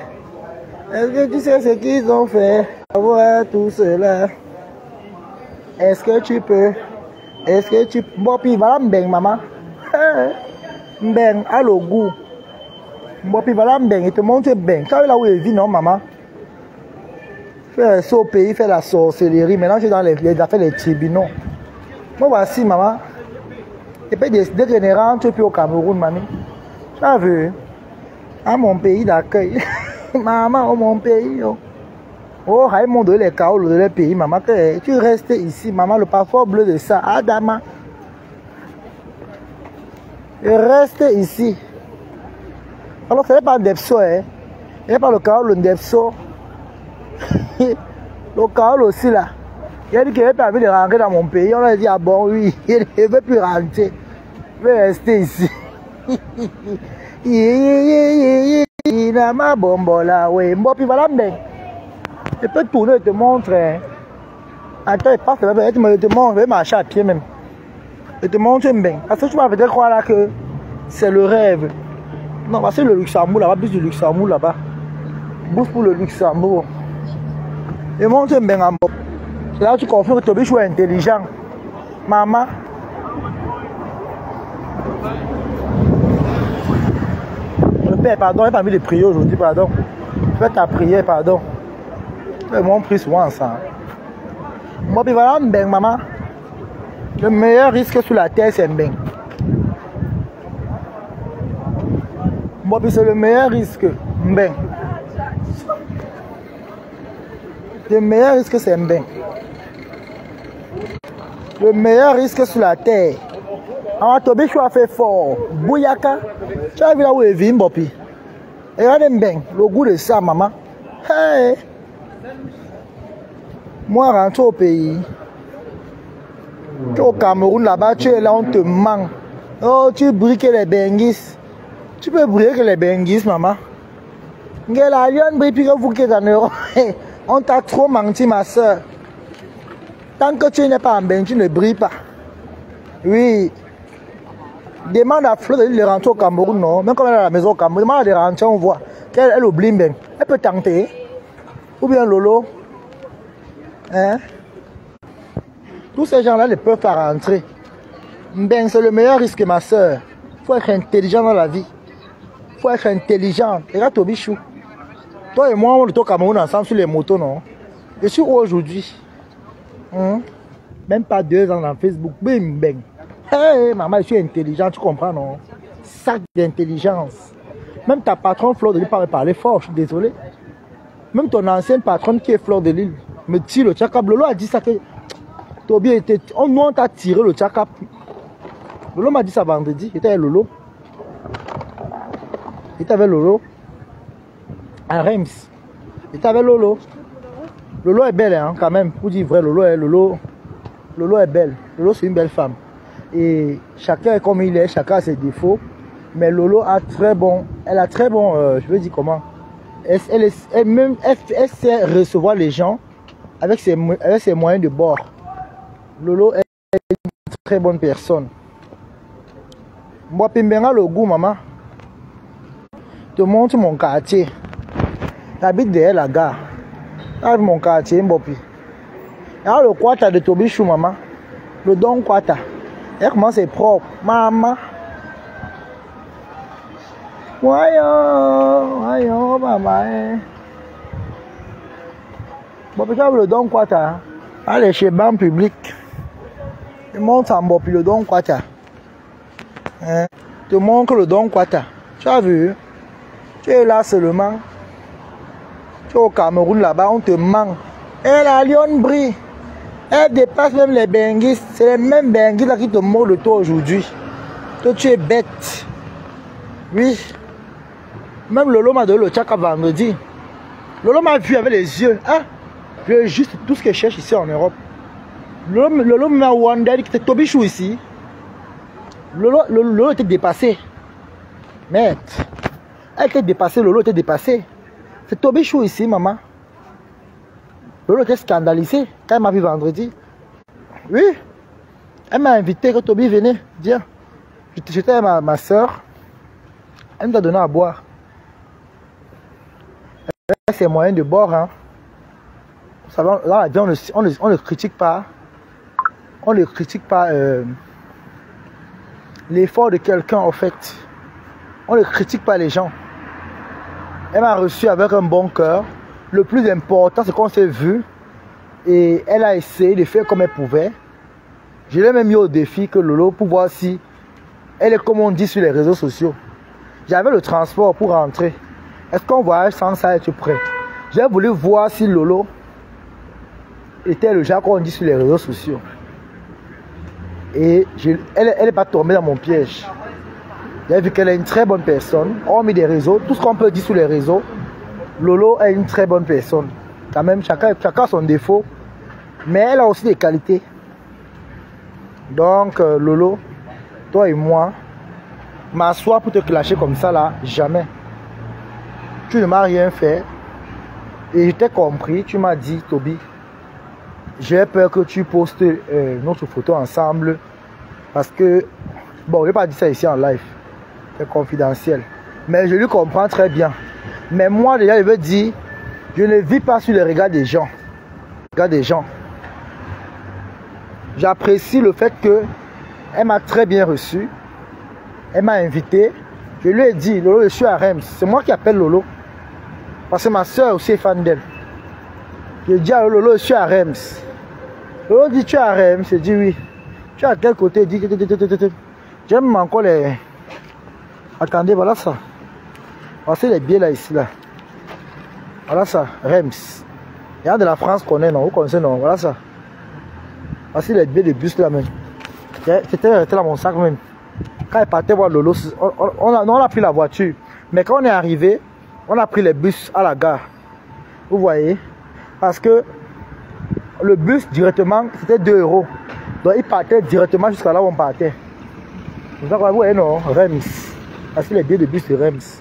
Est-ce que tu sais ce qu'ils ont fait? Avoir tout cela. Est-ce que tu peux? Est-ce que tu peux? Bon, puis voilà, m'beng, maman. M'beng, à le goût. Bon, puis voilà, m'beng, il te montre beng. Tu vois là où il vit, non, maman? Faire ça au pays, faire la sorcellerie. Maintenant, je suis dans les affaires des tribunaux. Moi, voici, maman. Et puis, dès que je rentre, puis au Cameroun, mamie. Tu as vu? À mon pays d'accueil. Maman, oh mon pays. Oh, ils m'ont donné les chaos de leur pays, maman. Tu restes ici, maman, le passeport bleu de ça. Adama. Je reste ici. Alors, ce n'est pas Depso, hein. Ce n'est pas le chaos, le Depso. Le chaos aussi, là. Il a dit qu'il n'avait pas envie de rentrer dans mon pays. On a dit, ah bon, oui, il ne veut plus rentrer. Il veut rester ici. Il a ma bombola, oui. Bon, puis voilà, mec. Je peux tourner et te montrer. Attends, il passe, je te montre, je vais marcher à pied même. Je te montre bien. Parce que tu vas peut-être croire là que c'est le rêve. Non, parce que le Luxembourg là-bas, plus du Luxembourg là-bas. Bouge pour le Luxembourg. Je montre bien en bas. C'est là où tu confies que Tobichou est intelligent. Maman. Père, pardon, j'ai pas envie de prier aujourd'hui, pardon. Fais ta prière, pardon. On prie souvent ensemble. Moi, puis voilà, ben, maman. Le meilleur risque sur la terre, c'est ben. Moi, puis c'est le meilleur risque, ben. Le meilleur risque, c'est ben. Le meilleur risque sur la terre. Ah, Tobichou a fait fort. Bouyaka. Tu as vu là où il vit, Mbopi? Regardez bien le goût de ça, maman. Hey. Moi, rentre au pays. Tu es au Cameroun là-bas, tu es là, on te manque. Oh, tu briques les benguis. Tu peux briquer les benguis, maman. La lionne brille plus que vous qui êtes en Europe. On t'a trop menti, ma soeur. Tant que tu n'es pas en bain, tu ne brilles pas. Oui. Demande à Flo de rentrer au Cameroun, non? Même quand elle est à la maison au Cameroun, demande de rentrer, on voit qu'elle oublie bien. Elle peut tenter. Ou bien Lolo. Hein? Tous ces gens-là ne peuvent pas rentrer. Ben, c'est le meilleur risque, ma soeur. Il faut être intelligent dans la vie. Il faut être intelligent. Regarde Tobichou. Toi et moi, on est au Cameroun ensemble sur les motos, non? Je suis où aujourd'hui? Même pas 2 ans dans Facebook. Bim, bang. Hey, maman, je suis intelligent, tu comprends, non? Sac d'intelligence. Même ta patronne Fleur de Lille pas me parler fort, je suis désolé. Même ton ancienne patronne qui est Fleur de Lille me tire le tchakap. Lolo a dit ça que Tobi était. Nous, on t'a tiré le tchakap. Lolo m'a dit ça vendredi. J'étais avec Lolo. J'étais avec Lolo. À Reims. J'étais avec Lolo. Lolo est belle, hein, quand même. Pour dire vrai, Lolo est belle. Lolo, c'est une belle femme. Et chacun est comme il est, chacun a ses défauts. Mais Lolo a très bon, elle a très bon, je veux dire comment. Elle sait recevoir les gens avec ses moyens de bord. Lolo est une très bonne personne. Moi, Pimbenga le goût, maman. Je te montre mon quartier. J'habite derrière la gare. J'habite mon quartier, Mbopi. Il y a le Kwata de Tobichou, maman. Le Don Kwata. Et comment c'est propre, maman. Voyons, maman. Bon, peut-être le Don Kwata. Allez chez Banque Publique. Je montre en Mbopi le Don Kwata. Hein? Je te montre le Don Kwata. Tu as vu? Tu es là seulement. Tu es au Cameroun là-bas, on te manque. Et la Lyon brille. Elle dépasse même les benguistes. C'est les mêmes benguistes là qui te mordent de toi aujourd'hui. Toi, tu es bête. Oui. Même Lolo m'a donné le tchaka vendredi. Lolo m'a vu avec les yeux. Hein? Je juste tout ce que je cherche ici en Europe. Lolo m'a wonder que c'était Tobichou ici. Lolo était dépassé. Merde. Elle était dépassée, Lolo était dépassé. C'est Tobichou ici, maman. Lolo était scandalisé quand elle m'a vu vendredi. Oui. Elle m'a invité que Tobi venait. Viens. J'étais avec ma soeur. Elle nous a donné à boire. Elle a ses moyens de bord. Hein. Là, on ne critique pas. On ne critique pas l'effort de quelqu'un, en fait. On ne critique pas les gens. Elle m'a reçu avec un bon cœur. Le plus important, c'est qu'on s'est vu. Et elle a essayé de faire comme elle pouvait. Je l'ai même mis au défi que Lolo pour voir si elle est comme on dit sur les réseaux sociaux. J'avais le transport pour rentrer. Est-ce qu'on voyage sans ça être prêt? J'ai voulu voir si Lolo était le genre qu'on dit sur les réseaux sociaux. Et elle n'est pas tombée dans mon piège. J'ai vu qu'elle est une très bonne personne. Hormis des réseaux, tout ce qu'on peut dire sur les réseaux, Lolo est une très bonne personne. Quand même, chacun a son défaut. Mais elle a aussi des qualités. Donc, Lolo, toi et moi, m'asseoir pour te clasher comme ça là, jamais. Tu ne m'as rien fait. Et je t'ai compris, tu m'as dit, Toby, j'ai peur que tu postes notre photo ensemble. Parce que, bon, je ne vais pas dire ça ici en live. C'est confidentiel. Mais je lui comprends très bien. Mais moi, déjà, je veux dire, je ne vis pas sur les regards des gens. J'apprécie le fait qu'elle m'a très bien reçu. Elle m'a invité. Je lui ai dit, Lolo, je suis à Reims. C'est moi qui appelle Lolo. Parce que ma soeur aussi est fan d'elle. Je dis à Lolo, je suis à Reims. Lolo dit, tu es à Reims? Je dis oui. Tu es à quel côté? Il dit, j'aime encore les... Attendez, voilà ça. Voici les billets là, ici, là. Voilà ça, Reims. Il y a de la France qu'on est, non? Vous connaissez, non? Voilà ça. Voici les billets de bus là, même. C'était dans mon sac, même. Quand il partait voir Lolo, on a pris la voiture. Mais quand on est arrivé, on a pris les bus à la gare. Vous voyez? Parce que le bus, directement, c'était 2 €. Donc, il partait directement jusqu'à là où on partait. Vous voyez, non? Reims. Voici les billets de bus de Reims.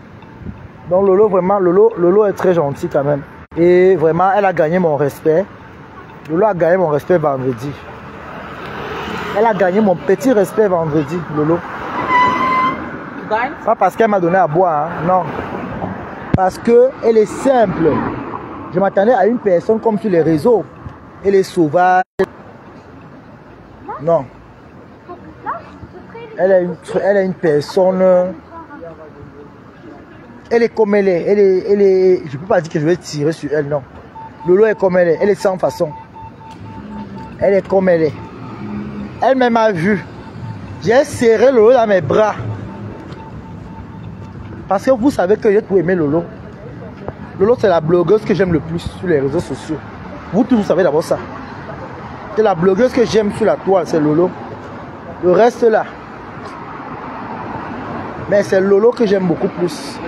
Donc, Lolo, vraiment, Lolo est très gentil quand même. Et vraiment, elle a gagné mon respect. Lolo a gagné mon respect vendredi. Elle a gagné mon petit respect vendredi, Lolo. Pas parce qu'elle m'a donné à boire, hein, non. Parce qu'elle est simple. Je m'attendais à une personne comme sur les réseaux. Elle est sauvage. Non. Elle est une personne... Elle est comme elle est... Je ne peux pas dire que je vais tirer sur elle, non. Lolo est comme elle est. Elle est sans façon. Elle est comme elle est. Elle-même a vu. J'ai serré Lolo dans mes bras. Parce que vous savez que j'ai tout aimé Lolo. Lolo, c'est la blogueuse que j'aime le plus sur les réseaux sociaux. Vous tous, vous savez d'abord ça. C'est la blogueuse que j'aime sur la toile, c'est Lolo. Le reste là. Mais c'est Lolo que j'aime beaucoup plus.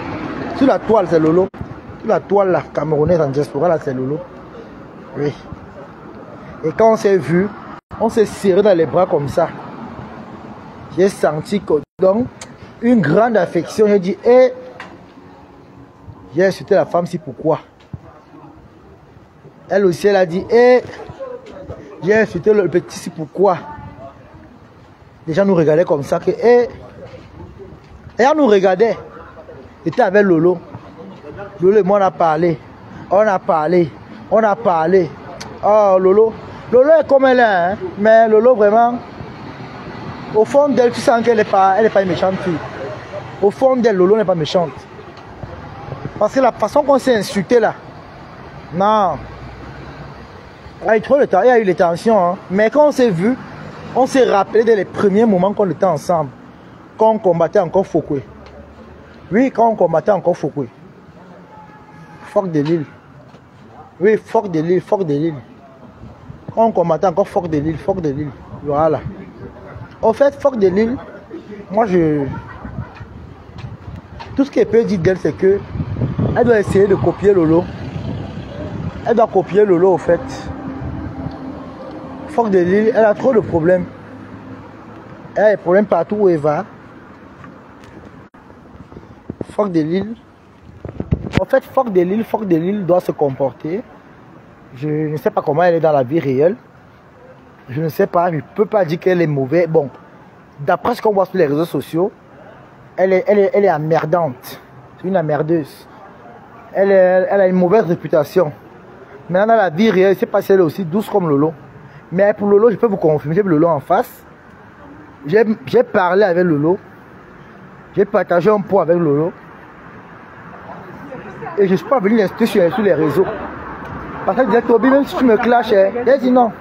Sur la toile, c'est Lolo. La toile là, camerounaise en diaspora, là, c'est Lolo. Oui. Et quand on s'est vu, on s'est serré dans les bras comme ça. J'ai senti que, donc, une grande affection. J'ai dit, hé, j'ai insulté la femme, c'est pourquoi. Elle aussi, elle a dit, hé, j'ai insulté le petit, c'est pourquoi. Les gens nous regardaient comme ça, que, hé, et elle nous regardait. J'étais avec Lolo. Lolo et moi, on a parlé. On a parlé. On a parlé. Oh, Lolo. Lolo est comme elle est, hein? Mais Lolo, vraiment, au fond d'elle, tu sens qu'elle n'est pas une méchante fille. Au fond d'elle, Lolo n'est pas méchante. Parce que la façon qu'on s'est insulté là, non. Il y a eu trop de temps, il y a eu les tensions. Hein? Mais quand on s'est vu, on s'est rappelé dès les premiers moments qu'on était ensemble. Quand on combattait encore Foucault. Oui, quand on combattait encore Foucault. Fort de Lille. Oui, Fort de Lille, Fort de Lille. Quand on combattait encore Fort de Lille, Fort de Lille. Voilà. Au fait, Fort de Lille, moi je... Tout ce qu'elle peut dire d'elle, c'est que elle doit essayer de copier Lolo. Elle doit copier Lolo, au fait. Fort de Lille, elle a trop de problèmes. Elle a des problèmes partout où elle va. Fort de Lille. En fait, Fort de Lille doit se comporter. Je ne sais pas comment elle est dans la vie réelle. Je ne sais pas, je ne peux pas dire qu'elle est mauvaise. Bon, d'après ce qu'on voit sur les réseaux sociaux, elle est emmerdante. C'est une emmerdeuse. Elle a une mauvaise réputation. Mais dans la vie réelle, je ne sais pas si elle est aussi douce comme Lolo. Mais pour Lolo, je peux vous confirmer, j'ai vu Lolo en face. J'ai parlé avec Lolo. J'ai partagé un pot avec Lolo. Et je ne suis pas venu l'insulter sur les réseaux. Parce qu'elle disait, Toby, même si tu me clashes, j'ai dit non.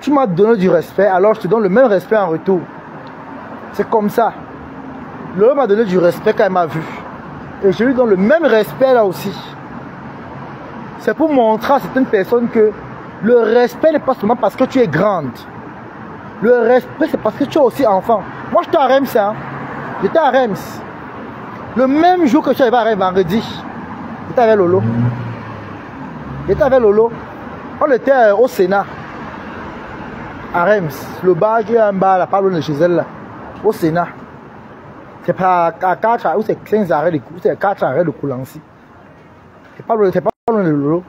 Tu m'as donné du respect, alors je te donne le même respect en retour. C'est comme ça. Lolo m'a donné du respect quand elle m'a vu. Et je lui donne le même respect là aussi. C'est pour montrer à certaines personnes que le respect n'est pas seulement parce que tu es grande. Le respect, c'est parce que tu es aussi enfant. Moi, j'étais à Reims. Hein. J'étais à Reims. Le même jour que je suis arrivé à Reims, vendredi, j'étais avec Lolo. J'étais avec Lolo. On était au Sénat. À Reims. Le bar qui est un bar, là, pas loin de chez elle, là. Au Sénat. C'est pas à 4 ou c'est 15 arrêts de Coulancy. C'est 4 arrêts de Coulancy. C'est pas loin de Lolo.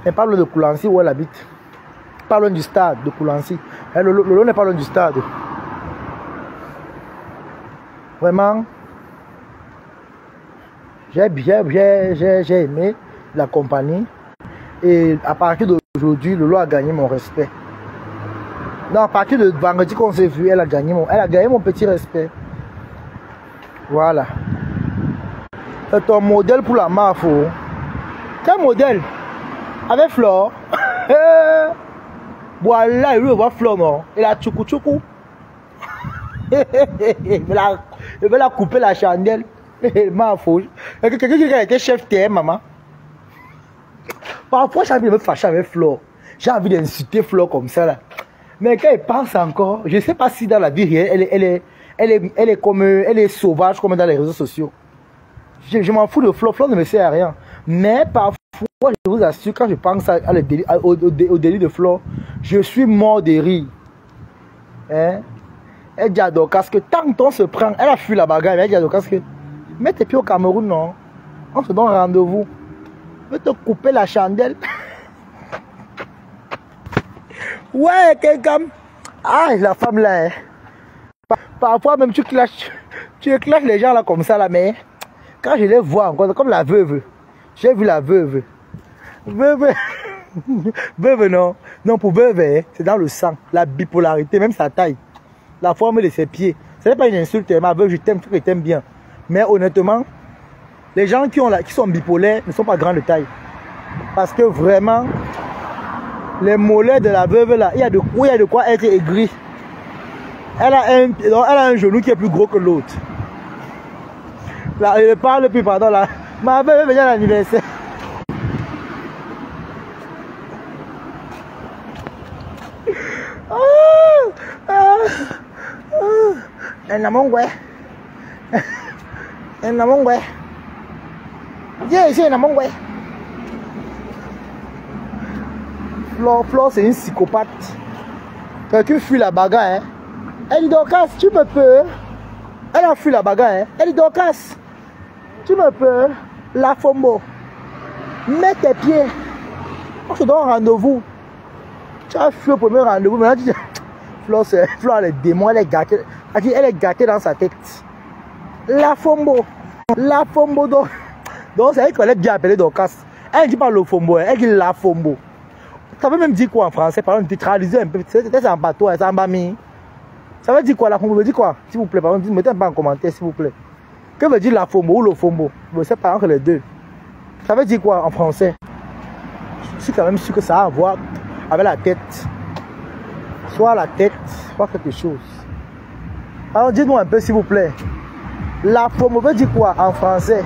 C'est pas loin de Coulancy où elle habite. Pas loin du stade de Coulancy. Lolo n'est pas loin du stade. Vraiment, j'ai aimé la compagnie. Et à partir d'aujourd'hui, Lolo a gagné mon respect. Non, à partir de vendredi qu'on s'est vu, elle a gagné mon petit respect. Voilà. C'est ton modèle pour la MAFO. Quel modèle? Avec Flore. Voilà, il veut voir Flore, non? Il a tchoukou tchoukou. Il veut la couper la chandelle. MAFO. Quelqu'un qui a été chef TM, maman. Parfois, j'ai envie de me fâcher avec Flore. J'ai envie d'insulter Flore comme ça, là. Mais quand elle pense encore, je ne sais pas si dans la vie réelle, elle est sauvage comme dans les réseaux sociaux. Je m'en fous de Flore. Flore ne me sert à rien. Mais parfois, je vous assure, quand je pense au délit de Flore, je suis mort de rire. Hein? Elle dit à Dorcas que tant qu'on se prend, elle a fui la bagarre, elle dit à Dorcas que mets tes pieds au Cameroun, non? On se donne rendez-vous. Je vais te couper la chandelle. Ouais, quelqu'un. Ah, la femme là. Hein. Parfois même tu clashes les gens là comme ça là, mais quand je les vois encore, comme la veuve. J'ai vu la veuve. Veuve non. Non, pour veuve, hein, c'est dans le sang. La bipolarité, même sa taille. La forme de ses pieds. Ce n'est pas une insulte, ma veuve, je t'aime, je t'aime bien. Mais honnêtement, les gens qui sont bipolaires ne sont pas grands de taille. Parce que vraiment, les mollets de la veuve là, il y a de quoi être aigri. Elle a un genou qui est plus gros que l'autre. Là, je ne parle plus, pardon là. Ma veuve vient à l'anniversaire. Elle n'a pas ouais. Namongwe. Viens ici, Namongwe. Flo, c'est une psychopathe. Quelqu'un fuit la bagarre. Hein. Elle dit Dorcas, tu me peux. Elle a fui la bagarre. Hein. Elle dit Dorcas, tu me peux. La Fombo. Mets tes pieds. On se donne rendez-vous. Tu as fui au premier rendez-vous. Maintenant, tu dis Flo, elle est démon. Elle est gâtée. Elle est gâtée dans sa tête. La Fombo. La Fombo. Donc c'est elle qu'elle est bien appelée Dorcas. Elle ne dit pas le Fombo. Elle dit la Fombo. Ça veut même dire quoi en français? Par exemple, tu traduis un peu. C'est en bateau, c'est en bami. Ça veut dire quoi la Fombo? Veut dire quoi? S'il vous plaît, par exemple, mettez un peu en commentaire, s'il vous plaît. Que veut dire la Fombo ou le Fombo? Je sais pas entre les deux. Ça veut dire quoi en français? Je suis quand même sûr que ça a à voir avec la tête. Soit la tête, soit quelque chose. Alors dites-moi un peu, s'il vous plaît. La Fombo veut dire quoi en français?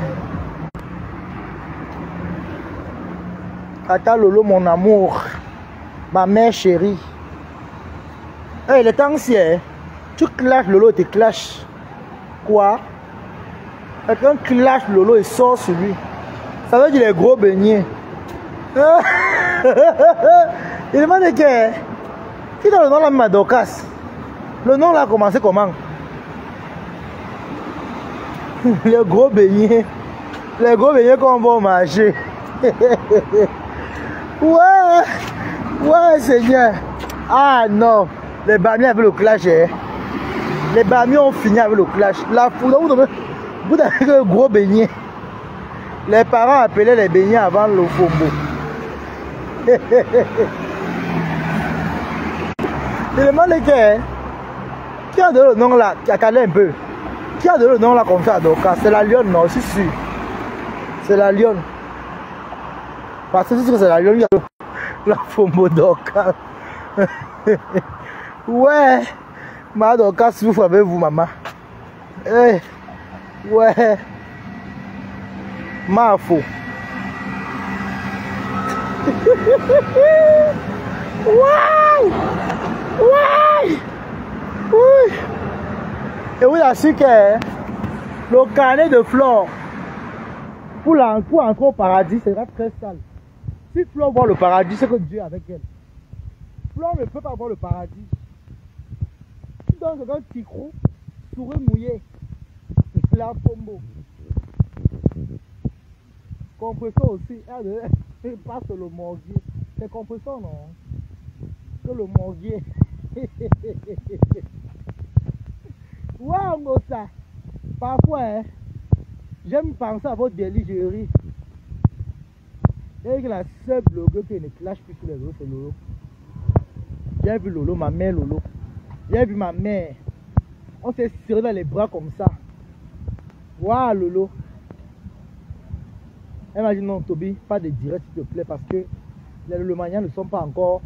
Attends Lolo, mon amour. Ma mère chérie. Hey, le temps ancien, tu clashes Lolo et tu clashes. Quoi? Quelqu'un clash Lolo et sort sur lui. Ça veut dire les gros beignets. Il demande que qui dans le nom là, ma Dorcas? Le nom là a commencé comment? Les gros beignets. Les gros beignets qu'on va au marché. Ouais, Seigneur. Ah non, les bamis avec le clash. Hein. Les bamis ont fini avec le clash. La foudre, vous avez le gros beignet. Les parents appelaient les beignets avant le Fombo. Il demande qui a donné le nom là, qui a calé un peu. Qui a donné le nom là comme ça à Dorcas? C'est la lionne, non, je suis sûr. C'est la lionne. Parce que c'est la lionne, la Fombo Dorcas. Ouais, ma Dorcas souffre avec vous, maman. Hey. Ouais, ma faux. Ouais, ouais, oui. Et vous assure que le carnet de fleurs pour entrer au paradis sera très sale. Si Flore voit le paradis, c'est que Dieu est avec elle. Flore ne peut pas voir le paradis. Tu donnes un petit crou, souris mouillé. La Fombo. Compresseur aussi. Elle passe le morgier. C'est compresseur, non? C'est le morgier. Waouh, ça. Parfois, hein, j'aime penser à votre déligerie. Et que la seule logo qui ne clash plus sur les autres, c'est Lolo. J'ai vu Lolo, ma mère Lolo. J'ai vu ma mère. On s'est serré dans les bras comme ça. Waouh, Lolo. Elle m'a dit non, Toby, pas de direct s'il te plaît, parce que les Lolomaniens ne sont pas encore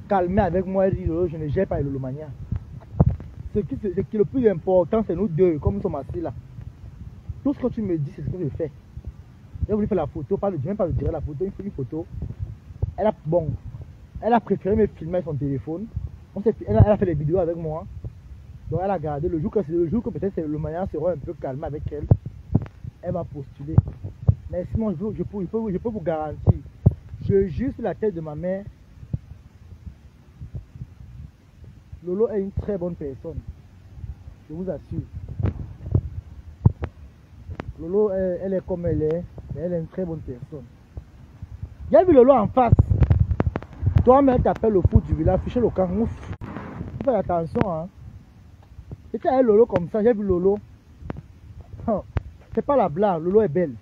calmés avec moi. Elle dit Lolo, je ne gère pas les Lolomaniens. Ce qui est le plus important, c'est nous deux, comme nous sommes assis là. Tout ce que tu me dis, c'est ce que je fais. J'ai voulu faire la photo, même pas le direct, la photo, il faut une photo. Elle a préféré me filmer avec son téléphone. Elle a fait des vidéos avec moi. Donc elle a gardé le jour que peut-être le Lolomaniens seront un peu calmés avec elle. Elle va postuler. Mais sinon, je peux vous garantir, je jure sur la tête de ma mère, Lolo est une très bonne personne. Je vous assure. Lolo, elle est comme elle est, mais elle est une très bonne personne. J'ai vu Lolo en face. Toi-même, tu appelles le foot du village, ficher le camp. Fais attention, hein. C'était un Lolo comme ça, j'ai vu Lolo. C'est pas la blague, Lolo est belle.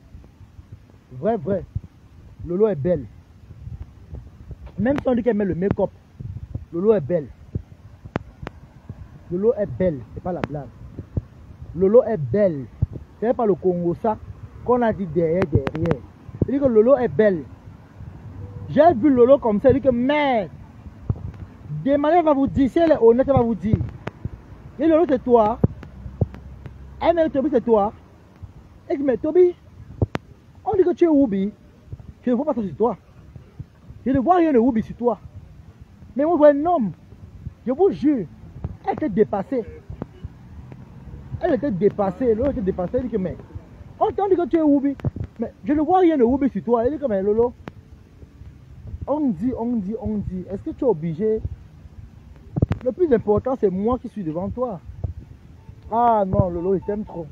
Vrai. Lolo est belle. Même si on dit qu'elle met le make-up, Lolo est belle. Lolo est belle, c'est pas la blague. Lolo est belle. C'est pas le Congo ça qu'on a dit derrière. Il dit que Lolo est belle. J'ai vu Lolo comme ça, il dit que merde. Demandez, elle va vous dire, si elle est honnête, elle va vous dire. Et Lolo c'est toi. Elle m'a dit Toby c'est toi. Et je dis mais Toby, on dit que tu es Woubi. Je ne vois pas ça sur toi. Je ne vois rien de Woubi sur toi. Mais moi je vois un homme. Je vous jure. Elle était dépassée. Elle était dépassée. Lolo était dépassée. Elle dit que, mais, on dit que tu es Woubi. Mais je ne vois rien de Woubi sur toi. Elle dit que, mais Lolo, on dit. Est-ce que tu es obligé? Le plus important, c'est moi qui suis devant toi. Ah non, Lolo, il t'aime trop.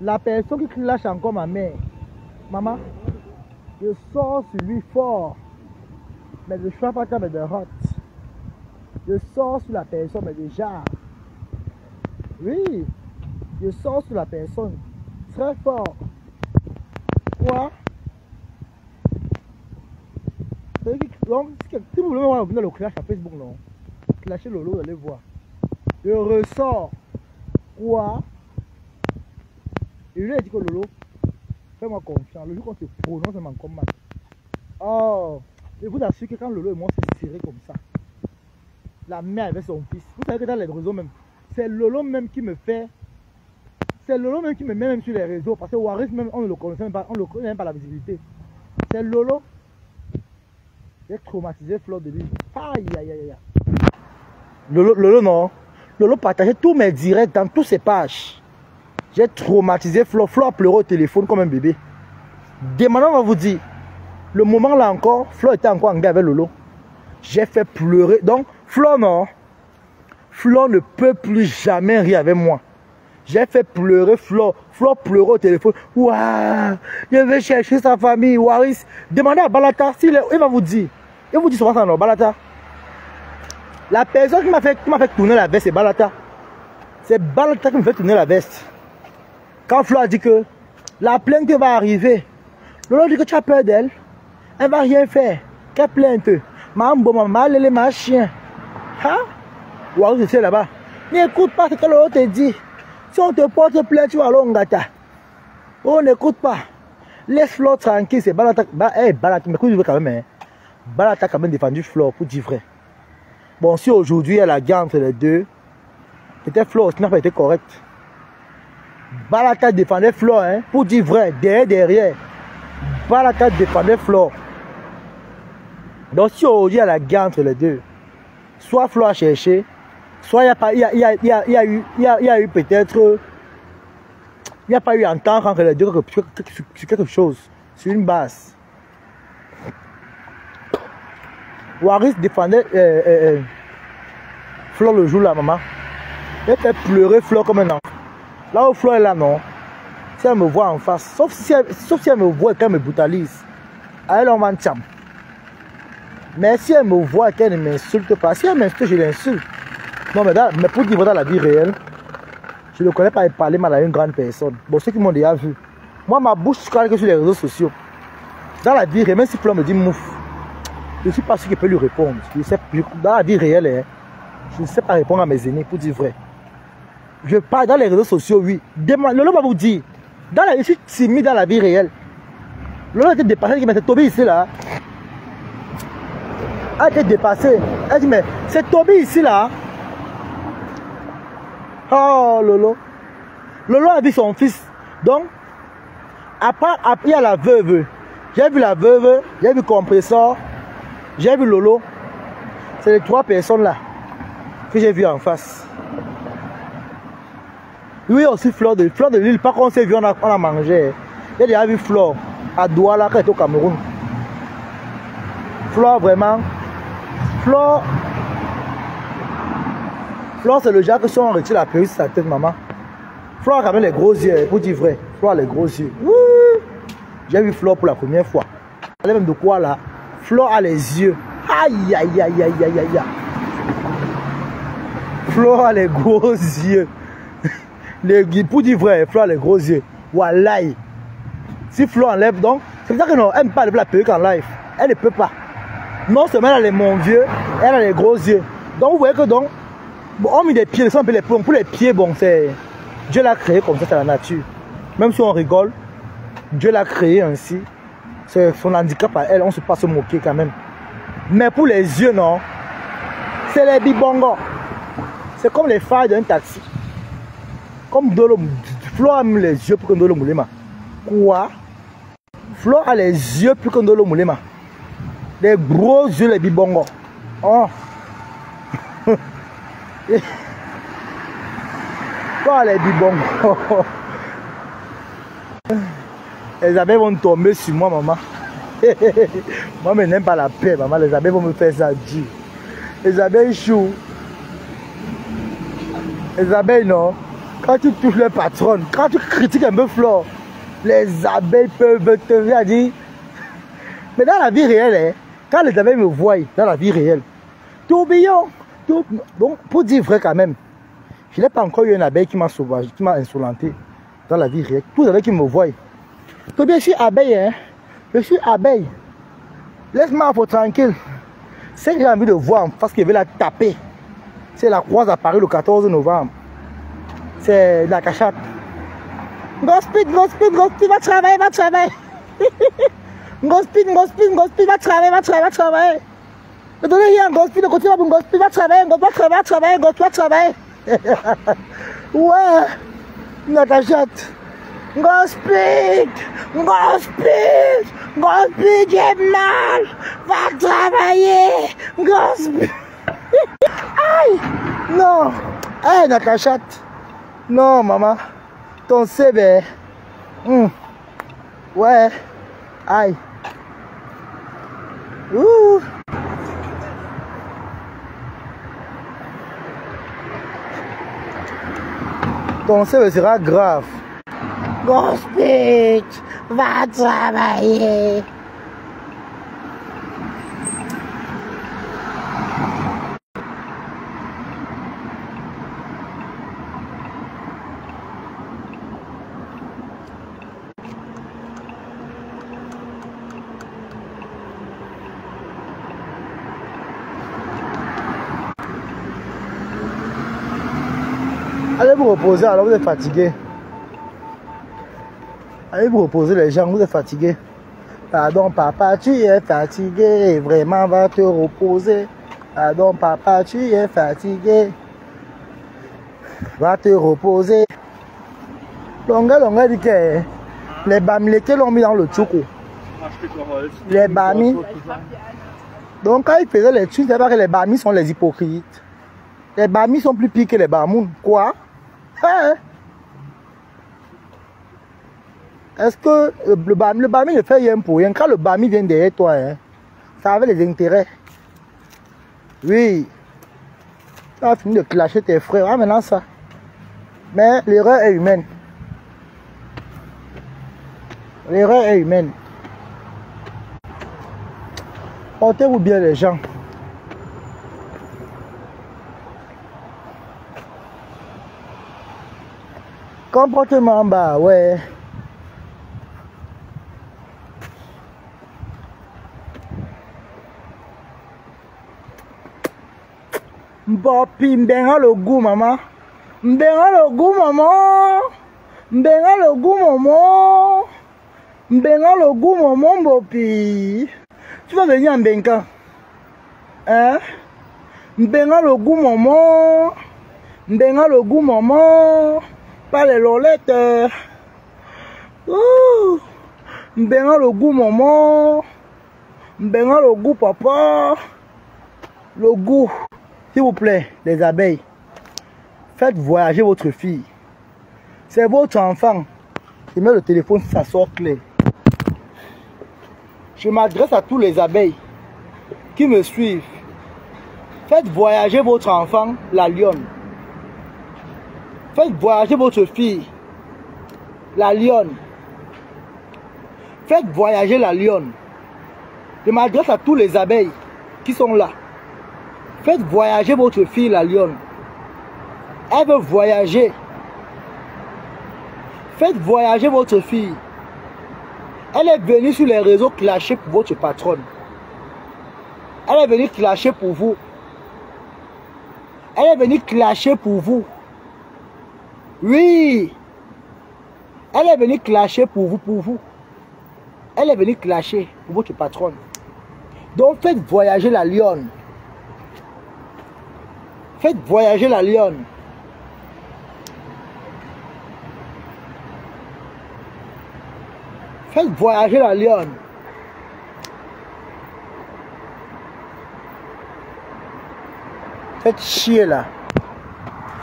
La personne qui clash encore ma mère. Maman, je sors sur lui fort. Mais je ne suis pas mais de hot. Je sors sur la personne, mais déjà. Oui, je sors sur la personne. Très fort. Quoi? Donc, si vous voulez voir le clash à Facebook, non. Clasher Lolo, vous allez voir. Je ressors. Quoi? Et je lui ai dit que Lolo, fais-moi confiance. Le jour qu'on se prononce, c'est encore mal. Oh, je vous assure que quand Lolo et moi s'est tiré comme ça, la mère avec son fils, vous savez que dans les réseaux même, c'est Lolo même qui me fait. C'est Lolo même qui me met même sur les réseaux. Parce que Waris même, on ne le connaissait même pas, on ne le connaît même pas la visibilité. C'est Lolo. J'ai traumatisé Flo de lui. Aïe aïe aïe aïe. Lolo non. Lolo partageait tous mes directs dans toutes ses pages. J'ai traumatisé Flo. Flo a pleuré au téléphone comme un bébé. Maintenant, on va vous dire. Le moment là encore, Flo était encore engagé avec Lolo. J'ai fait pleurer. Donc, Flo non. Flo ne peut plus jamais rire avec moi. J'ai fait pleurer Flo. Flo pleurait au téléphone. Waouh, je vais chercher sa famille. Waris, demandez à Balata. Il va vous dire. Il vous dit souvent ça, non, Balata. La personne qui m'a fait tourner la veste, c'est Balata. C'est Balata qui me fait tourner la veste. Quand Flo a dit que la plainte va arriver, Lolo dit que tu as peur d'elle. Elle va rien faire. Quelle plainte? Maman, les chien. Hein? Waris, je sais là-bas. N'écoute pas ce que Lolo te dit. Si on te porte plainte, tu vas aller au Ngata. On n'écoute pas. Laisse Flo tranquille. C'est Balata. Balata, mais écoute, quand même. Balata a quand même défendu Flo pour dire vrai. Bon, si aujourd'hui elle a guerre entre les deux, peut-être Flo n'a pas été correct. Balata défendait Flo, hein, pour dire vrai, derrière. Balata défendait Flo. Donc si aujourd'hui elle a guerre entre les deux, soit Flo a cherché, soit il y a eu peut-être, il n'y a pas eu entente entre les deux sur quelque chose, sur une base. Waris défendait Flo le jour là, maman. Elle fait pleurer Flo comme un enfant. Là où Flo est là, non. Si elle me voit en face, sauf si elle me voit et qu'elle me brutalise, elle en va tcham. Mais si elle me voit et qu'elle ne m'insulte pas, si elle m'insulte, je l'insulte. Non, mais pour dire dans la vie réelle, je ne connais pas parler mal à une grande personne. Bon, ceux qui m'ont déjà vu, moi, ma bouche se calme que sur les réseaux sociaux. Dans la vie réelle, même si Flo me dit mouf, je ne suis pas sûr qu'il peut lui répondre. Dans la vie réelle, hein, je ne sais pas répondre à mes aînés pour dire vrai. Je parle dans les réseaux sociaux, oui. Lolo va vous dire, je suis timide dans la vie réelle. Lolo a été dépassé, mais c'est Toby ici là. A été dépassé. Elle dit, mais c'est Toby ici là. Oh Lolo. Lolo a vu son fils. Donc, après il y a la veuve. J'ai vu la veuve, j'ai vu Compressor, j'ai vu Lolo. C'est les trois personnes là que j'ai vu en face. Oui, aussi Fleur de l'île. Par contre, on s'est vu, on a mangé. J'ai déjà vu Fleur à Douala quand elle était au Cameroun. Fleur, vraiment. Fleur, c'est le genre que si on retire la perruque sur sa tête, maman. Fleur a quand même les gros yeux, pour dire vrai. Fleur a les gros yeux. J'ai vu Fleur pour la première fois. Elle est même de quoi là? Fleur a les yeux. Aïe, aïe, aïe, aïe, aïe, aïe. Fleur a les gros yeux. Pour dire vrai, Fleur a les gros yeux. Wallahi. Si Fleur enlève donc, c'est pour ça que non, elle ne peut pas lever la perruque en live. Elle ne peut pas. Non seulement elle a les mon vieux, elle a les gros yeux. Donc vous voyez que donc, bon, on met des pieds, on peut les plombs. Pour les pieds, bon, c'est Dieu l'a créé comme ça, c'est la nature. Même si on rigole, Dieu l'a créé ainsi. C'est son handicap à elle, on ne peut pas se moquer quand même. Mais pour les yeux, non. C'est les bibongos. C'est comme les phares d'un taxi. Comme Dolo, Flo a mis les yeux pour que Dolo Moulema. Quoi? Flo a les yeux pour que Dolo Moulema. Les gros yeux, les bibongos. Oh. Quoi les bibons? Les abeilles vont tomber sur moi, maman. Moi, je n'aime pas la paix, maman. Les abeilles vont me faire ça dur. Les abeilles chouent. Les abeilles, non. Quand tu touches le patron, quand tu critiques un peu Flore, les abeilles peuvent te dire. Mais dans la vie réelle, hein, quand les abeilles me voient, dans la vie réelle, tourbillon, bon, pour dire vrai quand même, je n'ai pas encore eu une abeille qui m'a sauvage, qui m'a insolenté dans la vie réelle. Tous les abeilles qui me voient. Je suis abeille, hein. Je suis abeille. Laisse-moi tranquille. C'est que j'ai envie de voir en face qu'il veut la taper. C'est la croise à Paris le 14 novembre. C'est la cachette. Gospit, va travailler, va travailler. Gospit, va travailler. Ne donnez rien, Gospit, ne continue pas pour Gospit, va travailler. Ouais, la cachette. Gospit, j'ai mal, va travailler, Gospit. Aïe, non, aïe, la cachette. Non, maman, ton CV, ouais, aïe, ouh. Ton CV sera grave. Gospit, va travailler. Allez vous reposer, alors vous êtes fatigué. Allez vous reposer les gens, vous êtes fatigué. Pardon papa, tu es fatigué, vraiment va te reposer. Pardon papa, tu es fatigué, va te reposer. Longa dit que les bamilekés l'ont mis dans le tchoukou. Les bamis. Donc quand ils faisaient les trucs, c'est pas que les bamis sont les hypocrites. Les bamis sont plus pires que les bamouns. Quoi? Hein? Est-ce que le bami ne fait rien pour rien? Quand le bami vient derrière toi, hein, ça avait les intérêts. Oui. Tu as fini de clasher tes frères. Ah, maintenant ça. Mais l'erreur est humaine. L'erreur est humaine. Portez-vous bien les gens. Comportement en bas, ouais. Bopi, m'benga le goût, maman. M'benga le goût, maman. M'benga le goût, maman. M'benga le goût, maman, Bopi. Tu vas venir en Benga. Hein? M'benga le goût, maman. M'benga le goût, maman. Pas les lolettes. M'benga le goût, maman. M'benga le goût, papa. Le goût. S'il vous plaît, les abeilles, faites voyager votre fille. C'est votre enfant. Je mets le téléphone si ça sort clair. Je m'adresse à tous les abeilles qui me suivent. Faites voyager votre enfant, la lionne. Faites voyager votre fille, la lionne. Faites voyager la lionne. Je m'adresse à tous les abeilles qui sont là. Faites voyager votre fille, la lionne. Elle veut voyager. Faites voyager votre fille. Elle est venue sur les réseaux clasher pour votre patronne. Elle est venue clasher pour vous. Elle est venue clasher pour vous. Oui. Elle est venue clasher pour vous, Elle est venue clasher pour votre patronne. Donc faites voyager la lionne. Faites voyager la lionne. Faites voyager la lionne. Faites chier là.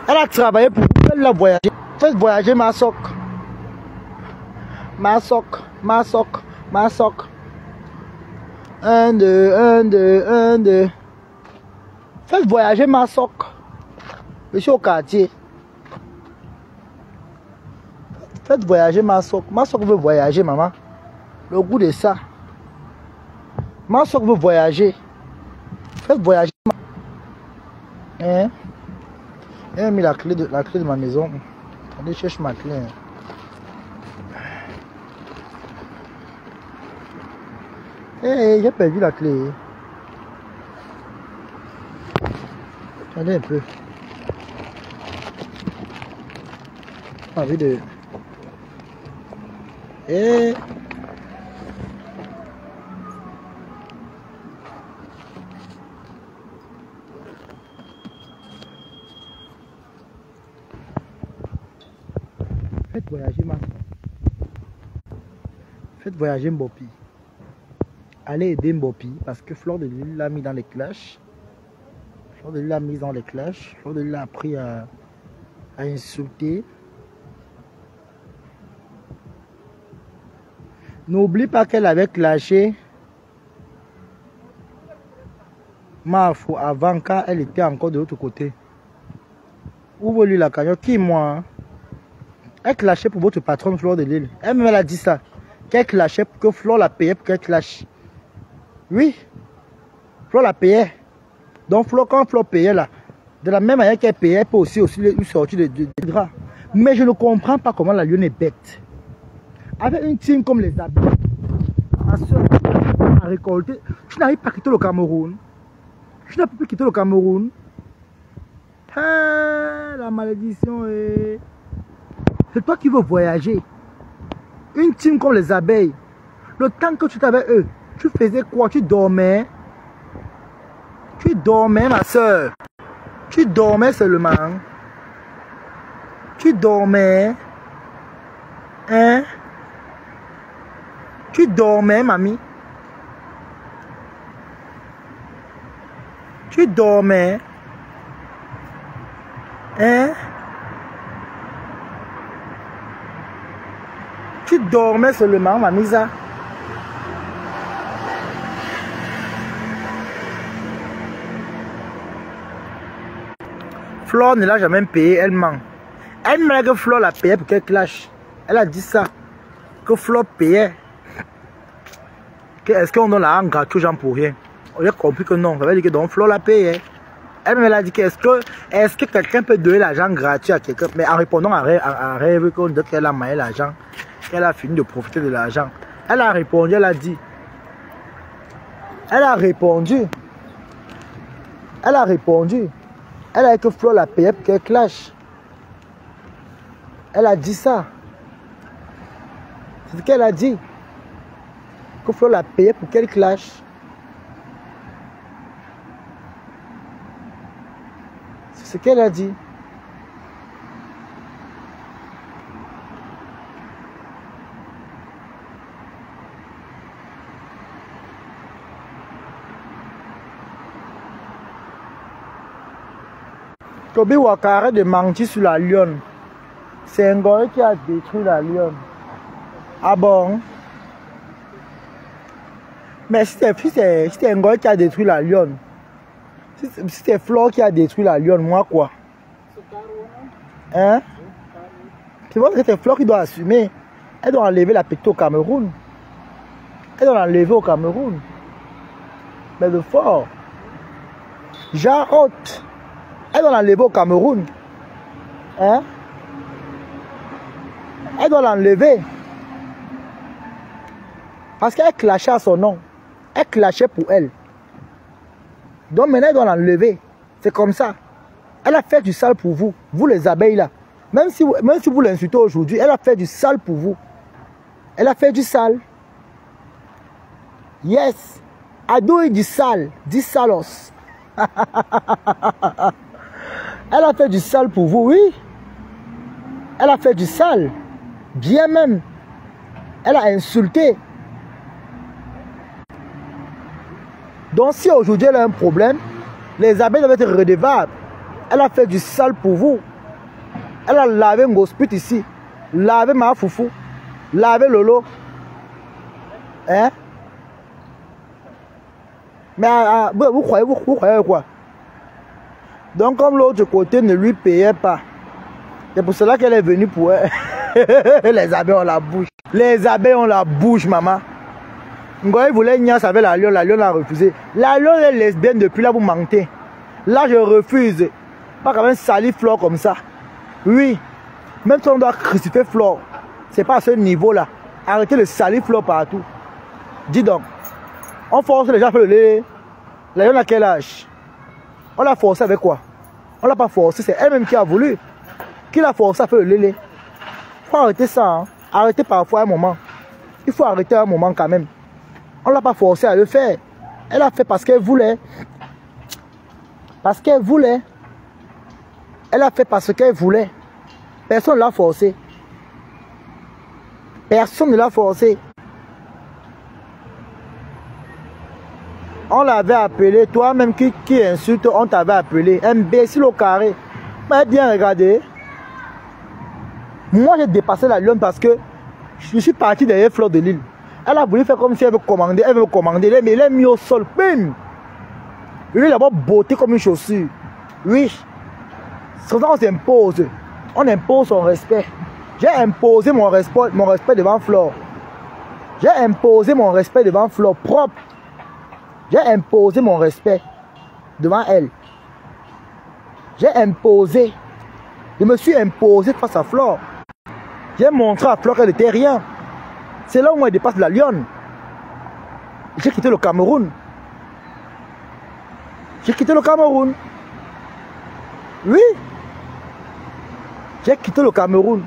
Elle a travaillé pour vous, elle l'a voyagé. Faites voyager ma soc. Ma soc, ma soc, ma soc. 1, 2, 1, 2, 1, 2. Faites voyager ma soc. Je suis au quartier. Faites voyager ma soc. Ma soc veut voyager, maman. Le goût de ça. Ma soc veut voyager. Faites voyager. Hein? Elle a mis la clé de ma maison. Attendez, je cherche ma clé. Hey, j'ai perdu la clé. Attendez un peu. J'ai envie de... Hey. Faites voyager ma soeur. Faites voyager Mbopi. Allez aider Mbopi parce que Fleur de Lille l'a mis dans les clashs. Fleur de Lille l'a mis dans les clashs. Fleur de Lille a appris à insulter. N'oublie pas qu'elle avait clashé Mafo avant quand elle était encore de l'autre côté. Ouvre-lui la cagnotte. Qui moi? Elle clashait pour votre patronne Fleur de Lille. Elle-même elle a dit ça. Qu'elle clashait pour que Fleur la payait pour qu'elle clash. Oui. Fleur la payait. Donc Fleur, quand Fleur payait là, de la même manière qu'elle payait, elle peut aussi lui sortir de draps. Mais je ne comprends pas comment la lionne est bête. Avec une team comme les abeilles, ma soeur a récolté. Je n'arrive pas à quitter le Cameroun. Je n'ai pas pu quitter le Cameroun. Ah, la malédiction est... C'est toi qui veux voyager. Une team comme les abeilles. Le temps que tu étais avec eux, tu faisais quoi? Tu dormais. Tu dormais, ma soeur. Tu dormais seulement. Tu dormais. Hein? Tu dormais, mamie. Tu dormais. Hein? Tu dormais seulement, mamie, ça. Fleur ne l'a jamais payé, elle ment. Elle m'a dit que Fleur l'a payé pour qu'elle clash. Elle a dit ça. Que Fleur payait. Est-ce qu'on donne l'argent gratuit aux gens pour rien? On a compris que non. Ça veut dire que donc Fleur l'a payé. Elle m'a dit que est-ce que quelqu'un peut donner l'argent gratuit à quelqu'un? Mais en répondant à rêve qu'on dit qu'elle a maillé l'argent, qu'elle a fini de profiter de l'argent. Elle a répondu, elle a dit. Elle a répondu. Elle a répondu. Elle a dit que Fleur l'a payé pour qu'elle clash. Elle a dit ça. C'est ce qu'elle a dit. Que Fleur l'a payé pour qu'elle clash. C'est ce qu'elle a dit. Toby Waka, arrête de mentir sur la lionne. C'est un gars qui a détruit la lionne. Ah bon? Mais si c'est un gars qui a détruit la lionne, si c'est Fleur qui a détruit la lionne, moi quoi? Hein? Tu vois que c'est Fleur qui doit assumer. Elle doit enlever la petite au Cameroun. Elle doit l'enlever au Cameroun. Mais de fort. Jean Haute. Elle doit l'enlever au Cameroun. Hein? Elle doit l'enlever. Parce qu'elle clashait à son nom. Elle clashait pour elle. Donc maintenant, elle doit l'enlever. C'est comme ça. Elle a fait du sale pour vous. Vous les abeilles là. Même si vous l'insultez aujourd'hui, elle a fait du sale pour vous. Elle a fait du sale. Yes. Ado du sale. Du salos. Elle a fait du sale pour vous, oui. Elle a fait du sale. Bien même. Elle a insulté. Donc si aujourd'hui elle a un problème, les abeilles doivent être redevables. Elle a fait du sale pour vous. Elle a lavé Ngospit ici. Lavé ma foufou. Lavé Lolo. Hein? Mais vous croyez quoi? Donc comme l'autre côté ne lui payait pas. C'est pour cela qu'elle est venue pour elle. Les abeilles ont la bouche. Les abeilles ont la bouche, maman. Ngoï voulait niasse avec la lionne a refusé. La lionne est lesbienne depuis là, vous mentez. Là, je refuse. Pas quand même salir Flore comme ça. Oui. Même si on doit crucifier Flore, c'est pas à ce niveau-là. Arrêtez de salir Flore partout. Dis donc. On force les gens à faire le lait. La lionne a quel âge? On l'a forcé avec quoi? On l'a pas forcé, c'est elle-même qui a voulu. Qui l'a forcé à faire le lait? Il faut arrêter ça. Hein. Arrêter parfois un moment. Il faut arrêter un moment quand même. On ne l'a pas forcé à le faire. Elle a fait parce qu'elle voulait. Parce qu'elle voulait. Elle a fait parce qu'elle voulait. Personne ne l'a forcé. Personne ne l'a forcé. On l'avait appelé, toi-même qui insulte, on t'avait appelé. Imbécile au carré. Mais bien regardez. Moi j'ai dépassé la lionne parce que je suis parti derrière Flore de Lille. Elle a voulu faire comme si elle veut commander, mais elle est mise au sol. Bim! Lui d'abord beauté comme une chaussure. Oui. C'est ça qu'on s'impose. On impose son respect. J'ai imposé mon respect devant Flore. J'ai imposé mon respect devant Flore propre. J'ai imposé mon respect devant elle. J'ai imposé. Je me suis imposé face à Flore. J'ai montré à Flore qu'elle n'était rien. C'est là où elle dépasse la lionne. J'ai quitté le Cameroun. J'ai quitté le Cameroun. Oui. J'ai quitté le Cameroun.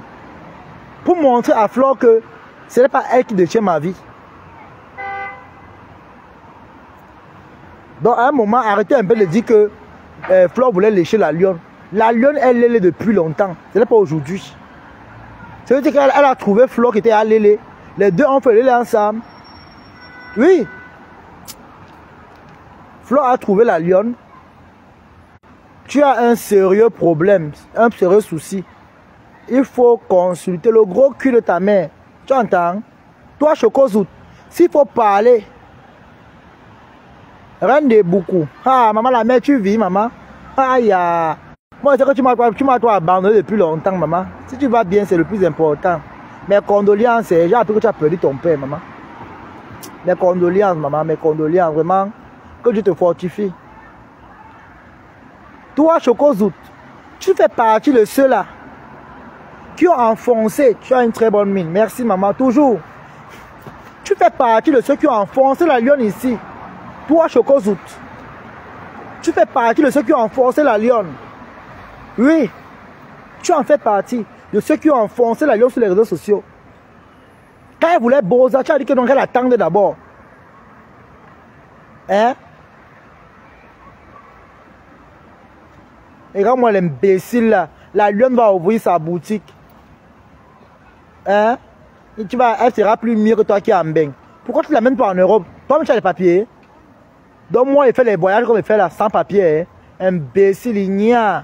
Pour montrer à Flore que ce n'est pas elle qui détient ma vie. Donc à un moment, arrêtez un peu de dire que Flore voulait lécher la lionne. La lionne, elle l'est depuis longtemps. Ce n'est pas aujourd'hui. Ça veut dire qu'elle a trouvé Flore qui était à l'élé. Les deux ont fait l'élé ensemble. Oui. Flore a trouvé la lionne. Tu as un sérieux problème, un sérieux souci. Il faut consulter le gros cul de ta mère. Tu entends? Toi, Chocozout, s'il faut parler, rendez beaucoup. Ah, maman, la mère, tu vis, maman. Aïe, moi, c'est que tu m'as toi abandonné depuis longtemps, maman. Si tu vas bien, c'est le plus important. Mes condoléances, j'ai appris que tu as perdu ton père, maman. Mes condoléances, maman, mes condoléances, vraiment. Que Dieu te fortifie. Toi, Chocozout, tu fais partie de ceux-là qui ont enfoncé. Tu as une très bonne mine. Merci, maman, toujours. Tu fais partie de ceux qui ont enfoncé la lionne ici. Toi, Chocozout, tu fais partie de ceux qui ont enfoncé la lionne. Oui, tu en fais partie de ceux qui ont enfoncé la lionne sur les réseaux sociaux. Quand elle voulait Boza, tu as dit que donc elle attendait d'abord. Hein? Et regarde-moi l'imbécile là. La lionne va ouvrir sa boutique. Hein? Et elle sera plus mieux que toi qui es en bain. Pourquoi tu ne l'amènes pas en Europe? Toi-même tu as les papiers. Donc moi, il fait les voyages comme il fait là, sans papier. Hein? Imbécile, il n'y a.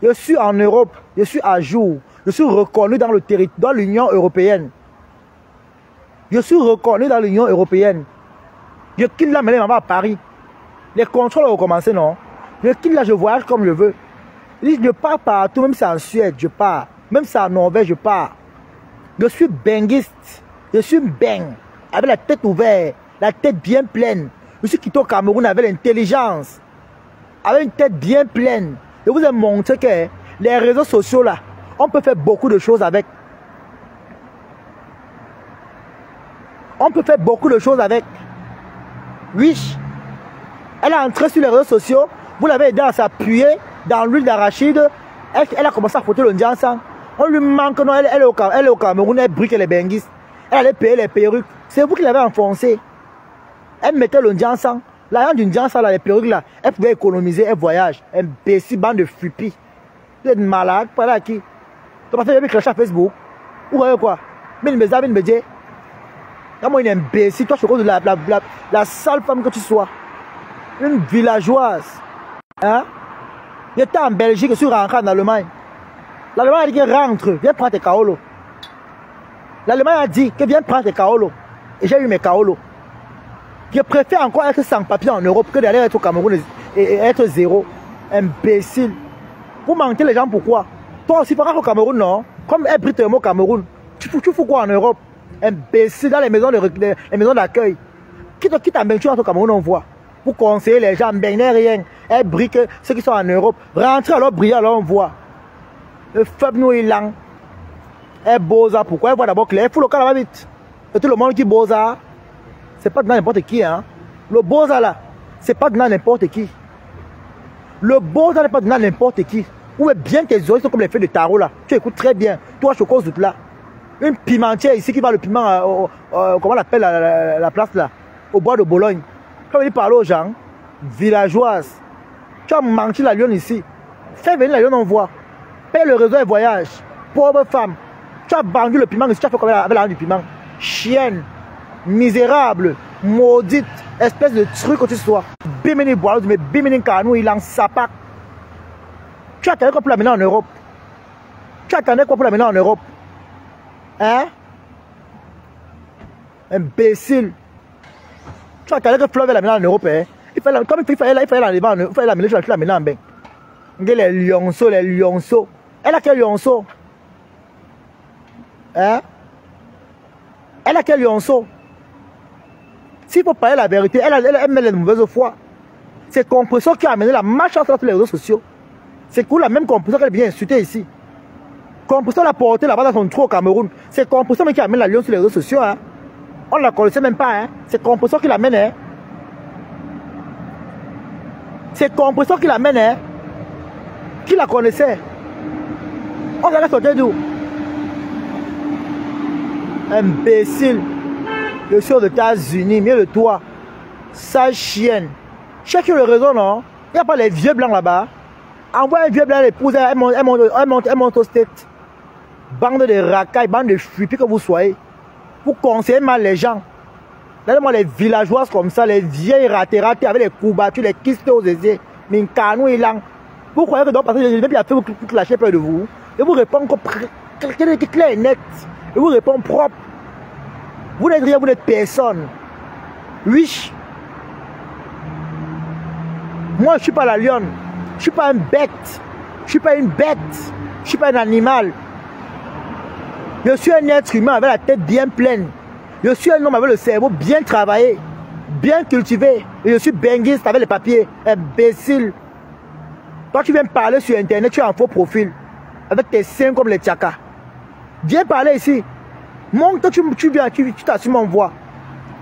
Je suis en Europe, je suis à jour. Je suis reconnu dans le territoire, dans l'Union européenne. Je suis reconnu dans l'Union européenne. Je quitte là, mais là, à Paris. Les contrôles ont commencé, non? Je quitte là, je voyage comme je veux. Je pars partout, même si c'est en Suède, je pars. Même si c'est en Norvège, je pars. Je suis benguiste. Je suis beng. Avec la tête ouverte, la tête bien pleine. Je suis quitté au Cameroun avec l'intelligence. Avec une tête bien pleine. Je vous ai montré que les réseaux sociaux là, on peut faire beaucoup de choses avec. On peut faire beaucoup de choses avec. Oui. Elle est entrée sur les réseaux sociaux. Vous l'avez aidé à s'appuyer dans l'huile d'arachide. Elle a commencé à frotter le Ndiansan. On lui manque, non, elle est au Cameroun, elle brique les benguistes. Elle allait payer les perruques. C'est vous qui l'avez enfoncé. Elle mettait le Ndiansan. L'argent du Ndiansan, les perruques là, elle pouvait économiser, elle voyage. Imbécile, bande de fupis. Vous êtes malade, pas là qui? Tu vas faire cracher à Facebook. Ou voyez quoi? Mais me dit. Comment une imbécile, toi je crois de la sale femme que tu sois. Une villageoise. Hein? J'étais en Belgique, je suis rentré en Allemagne. L'Allemand a dit que rentre, viens prendre tes kaolo. L'Allemand a dit que viens prendre tes kaolo. Et j'ai eu mes kaolo. Je préfère encore être sans papier en Europe que d'aller être au Cameroun et être zéro. Imbécile. Vous mentez les gens pourquoi? Toi aussi, pas au Cameroun, non? Comme est britannique au Cameroun. Tu fous quoi en Europe? Imbécile dans les maisons d'accueil. Qui t'a maintenu au Cameroun, on voit. Vous conseillez les gens, ben rien. Et brique ceux qui sont en Europe. Rentrez alors, briller, alors on voit. Le faible nous est lent. Et Boza, pourquoi? Il voit d'abord clair. Il faut le cas vite. Et tout le monde qui Boza. C'est pas de n'importe qui, hein. Le Boza là, c'est pas de n'importe qui. Le Boza n'est pas de n'importe qui. Ou bien tes oreilles sont comme les feuilles de tarot là. Tu écoutes très bien. Toi, je cause là. Une pimentière ici qui va le piment, comment on appelle la place là, au bois de Bologne. Quand on dit parler aux gens, villageoises, tu as menti la lionne ici. Fais venir la lionne, on voit. Paye le réseau et voyage. Pauvre femme. Tu as vendu le piment ici, tu as fait comme avec l'argent du piment. Chienne, misérable, maudite, espèce de truc que tu sois. Bimini bois, mais bimini canou, il en sapac. Tu attendais quoi pour l'amener en Europe? Tu attendais quoi pour l'amener en Europe? Hein? Imbécile. Tu attendais que Flo va l'amener en Europe, hein? Comme il fallait l'amener, tu l'amener en bain. Les lionceaux. Elle a quel lionceau? Hein? Elle a quel lionceau? S'il faut parler la vérité, elle met les mauvaises foi. C'est Compression qui a amené la malchance sur les réseaux sociaux. C'est pour la même Compression qu'elle vient insulter ici. Compression l'a porté là-bas dans son trou au Cameroun. C'est Compression qui amène la lion sur les réseaux sociaux. Hein. On ne la connaissait même pas. Hein. C'est Compression qui l'amène. Hein. C'est Compression qui l'amène. Hein. Qui la connaissait? On l'a sorti d'où? Imbécile. Je suis aux États-Unis, mieux de toi. Sale chienne. Cherchez le réseau, non? Il n'y a pas les vieux blancs là-bas. Envoie un vieux blanc à l'épouse, elle monte au state. Bande de racailles, bande de fuipis que vous soyez. Vous conseillez mal les gens. Regardez-moi les villageoises comme ça, les vieilles ratées avec les coups battus, les kistes aux aisiers. Minkanou et lang. Vous croyez que donc parce que je viens faire vous clasher près de vous. Et vous répondez clair et net. Et vous répondez propre. Vous n'êtes rien, vous n'êtes personne. Oui. Moi, je ne suis pas la lionne. Je ne suis pas une bête. Je ne suis pas une bête. Je ne suis pas un animal. Je suis un être humain avec la tête bien pleine. Je suis un homme avec le cerveau bien travaillé, bien cultivé. Et je suis benguiste avec les papiers. Imbécile. Toi, tu viens me parler sur Internet, tu as un faux profil. Avec tes seins comme les tchakas. Viens parler ici. Montre que tu viens, tu t'assumes en voix.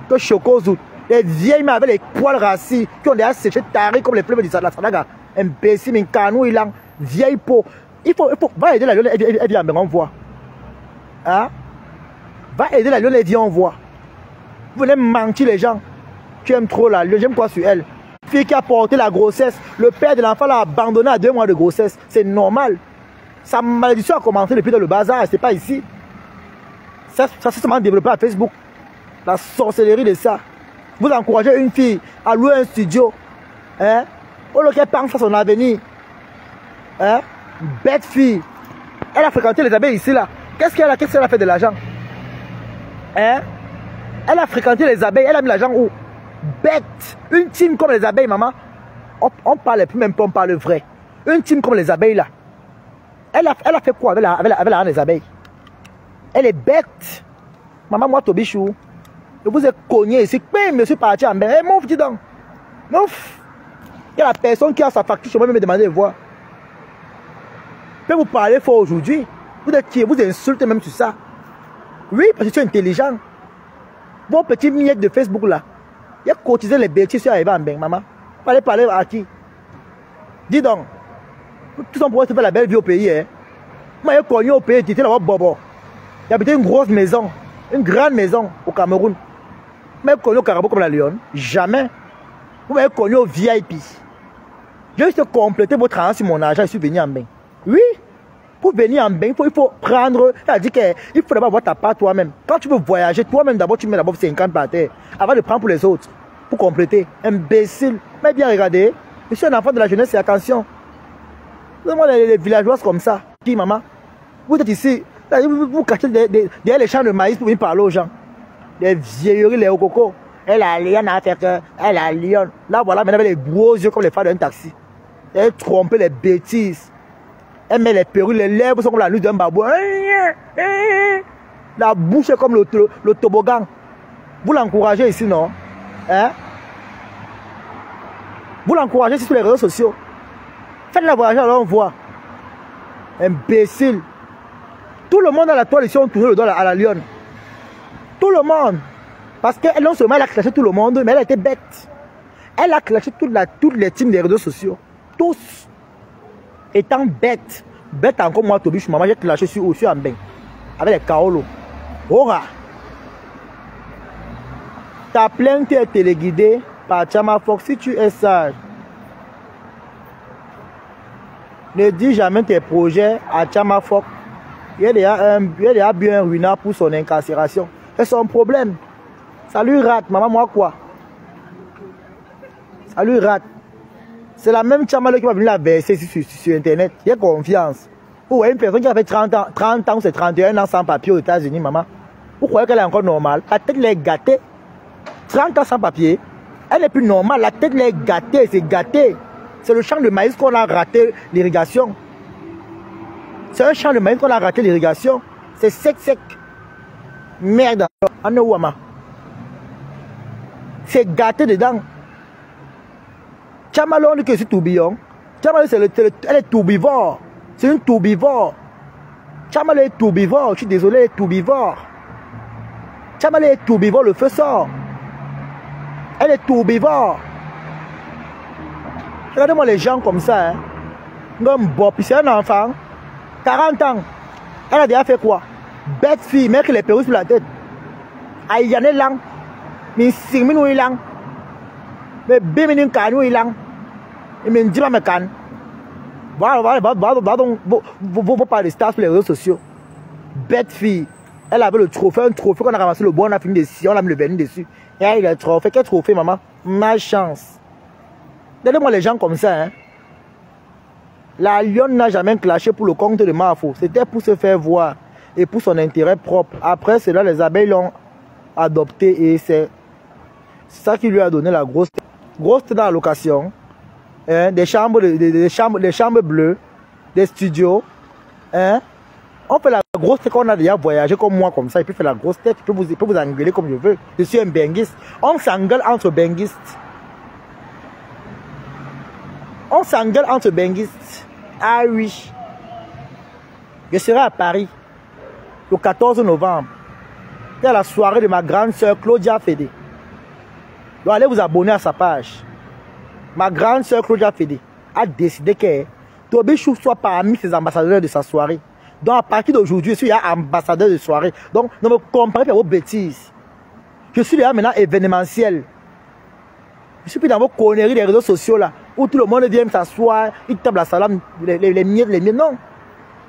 Que Chocozout. Les vieilles mains avec les poils rassis qui ont déjà séché tarés comme les fleuves de la Sadaga. Imbécile, un canou, il a vieille peau. Il faut, va aider la lionne, elle vient me renvoie. Hein? Va aider la lionne, elle vient en voix. Vous venez mentir les gens. Tu aimes trop la lionne, j'aime quoi sur elle? Fille qui a porté la grossesse, le père de l'enfant l'a abandonné à 2 mois de grossesse. C'est normal. Sa malédiction a commencé depuis dans le bazar, c'est pas ici. Ça s'est seulement développé à Facebook. La sorcellerie de ça. Vous encouragez une fille à louer un studio. Hein? Au lieu qu'elle pense à son avenir. Hein? Bête fille. Elle a fréquenté les abeilles ici là. Qu'est-ce qu'elle a fait de l'argent? Hein? Elle a fréquenté les abeilles. Elle a mis l'argent où? Bête. Une team comme les abeilles, maman. On parle plus même pas, on parle vrai. Une team comme les abeilles là. Elle a fait quoi avec l'argent des abeilles? Elle est bête. Maman, moi, Tobichou. Je vous ai cogné ici. Mais je suis parti en bain. Eh, mouf, dis donc. Mouf. Il y a la personne qui a sa facture. Je vais me demander de voir. Je peux vous parler fort aujourd'hui. Vous êtes qui? Vous insultez même sur ça. Oui, parce que tu es intelligent. Vos petits miettes de Facebook là. Il y a cotisé les bêtises sur arriver en bain, maman. Vous allez parler à qui? Dis donc. Tout ça pour se faire la belle vie au pays. Hein. Moi, j'ai connu au pays, j'étais là-bas, bobo. Il habitait une grosse maison, une grande maison au Cameroun. Vous m'avez connu au Carabo comme la Lyon? Jamais. Vous m'avez connu au VIP. J'ai juste complété votre argent sur mon argent, je suis venu en bain. Oui, pour venir en bain, il faut prendre, c'est-à-dire qu'il faut d'abord avoir ta part toi-même. Quand tu veux voyager, toi-même d'abord, tu mets d'abord 50 par terre, avant de prendre pour les autres, pour compléter. Imbécile. Mais bien regardez, je suis un enfant de la jeunesse et attention. Donne-moi les villageoises comme ça. Qui, maman? Vous êtes ici, vous cachez derrière les champs de maïs pour venir parler aux gens. Les vieilleries, les coco. Elle a Lyon à faire que, elle a Lyon. Là, voilà, maintenant, avec les gros yeux comme les phares d'un taxi. Elle trompe les bêtises. Elle met les perruques, les lèvres sont comme la nuit d'un babou. La bouche est comme le toboggan. Vous l'encouragez ici, non? Hein? Vous l'encouragez sur les réseaux sociaux. Faites-la voyager, alors on voit. Imbécile. Tout le monde à la toile ici ont tourné le dos à la lionne. Tout le monde. Parce que non seulement elle a clashé tout le monde, mais elle a été bête. Elle a clashé toutes les teams des réseaux sociaux. Tous. Étant bête. Bête encore moi, Tobiche, maman, j'ai clashé sur en bain. Avec les Kaolo. Ora. Ta plainte est téléguidée par Chama Fox. Si tu es sage, ne dis jamais tes projets à Chama Fox. Il y a bien un ruinard pour son incarcération. C'est son problème. Ça lui rate, maman, moi quoi? Ça lui rate. C'est la même Chama qui va venir la verser sur Internet. Il y a confiance. Vous voyez une personne qui a fait 30 ans ou c'est 31 ans sans papier aux États-Unis, maman. Vous croyez qu'elle est encore normale? La tête l'est gâtée. 30 ans sans papier. Elle n'est plus normale. La tête l'est gâtée. C'est gâté. C'est le champ de maïs qu'on a raté l'irrigation. C'est un champ de maïs qu'on a raté l'irrigation. C'est sec. Merde. En est où, maman? C'est gâté dedans. Chamalo, on dit que c'est tourbillon. Chamalo, elle est tourbivore. C'est une tourbivore. Chamalo est tourbivore. Je suis désolé, elle est tourbivore. Chamalo est tourbivore, le feu sort. Elle est tourbivore. Regardez-moi les gens comme ça. Hein. Bon, puis c'est un enfant. 40 ans. Elle a déjà fait quoi? Bête fille, mec, les perruques sur la tête. Aïe, y'en est lang. Mais 5 minutes, il est lang. Mais 2 minutes, il est lang. Et mais dis pas mes cannes. Voilà, vous parlez de stars sur les réseaux sociaux. Bête fille. Elle avait le trophée, un trophée qu'on a ramassé le bois, on a fini dessus, on a mis le vernis dessus. Et elle a le trophée. Quel trophée, maman? Ma chance. Donnez-moi les gens comme ça. Hein. La lionne n'a jamais clashé pour le compte de Mafo. C'était pour se faire voir et pour son intérêt propre. Après cela, les abeilles l'ont adopté et c'est ça qui lui a donné la grosse tête dans la location. Hein, des chambres bleues, des studios. Hein. On fait la grosse tête qu'on a déjà voyagé comme moi, comme ça. Il peut faire la grosse tête, il peut vous engueuler comme je veux. Je suis un benguiste. On s'engueule entre benguistes. On s'engueule entre benguistes. Ah oui. Je serai à Paris le 14 novembre. C'est à la soirée de ma grande soeur Claudia Fédé. Donc allez vous abonner à sa page. Ma grande soeur Claudia Fédé a décidé que Tobichou soit parmi ses ambassadeurs de sa soirée. Donc à partir d'aujourd'hui, je suis ambassadeur de soirée. Donc ne me comparez pas à vos bêtises. Je suis là maintenant événementiel. Je suis plus dans vos conneries des réseaux sociaux là, où tout le monde vient s'asseoir, il tape la salade, les miettes. Non.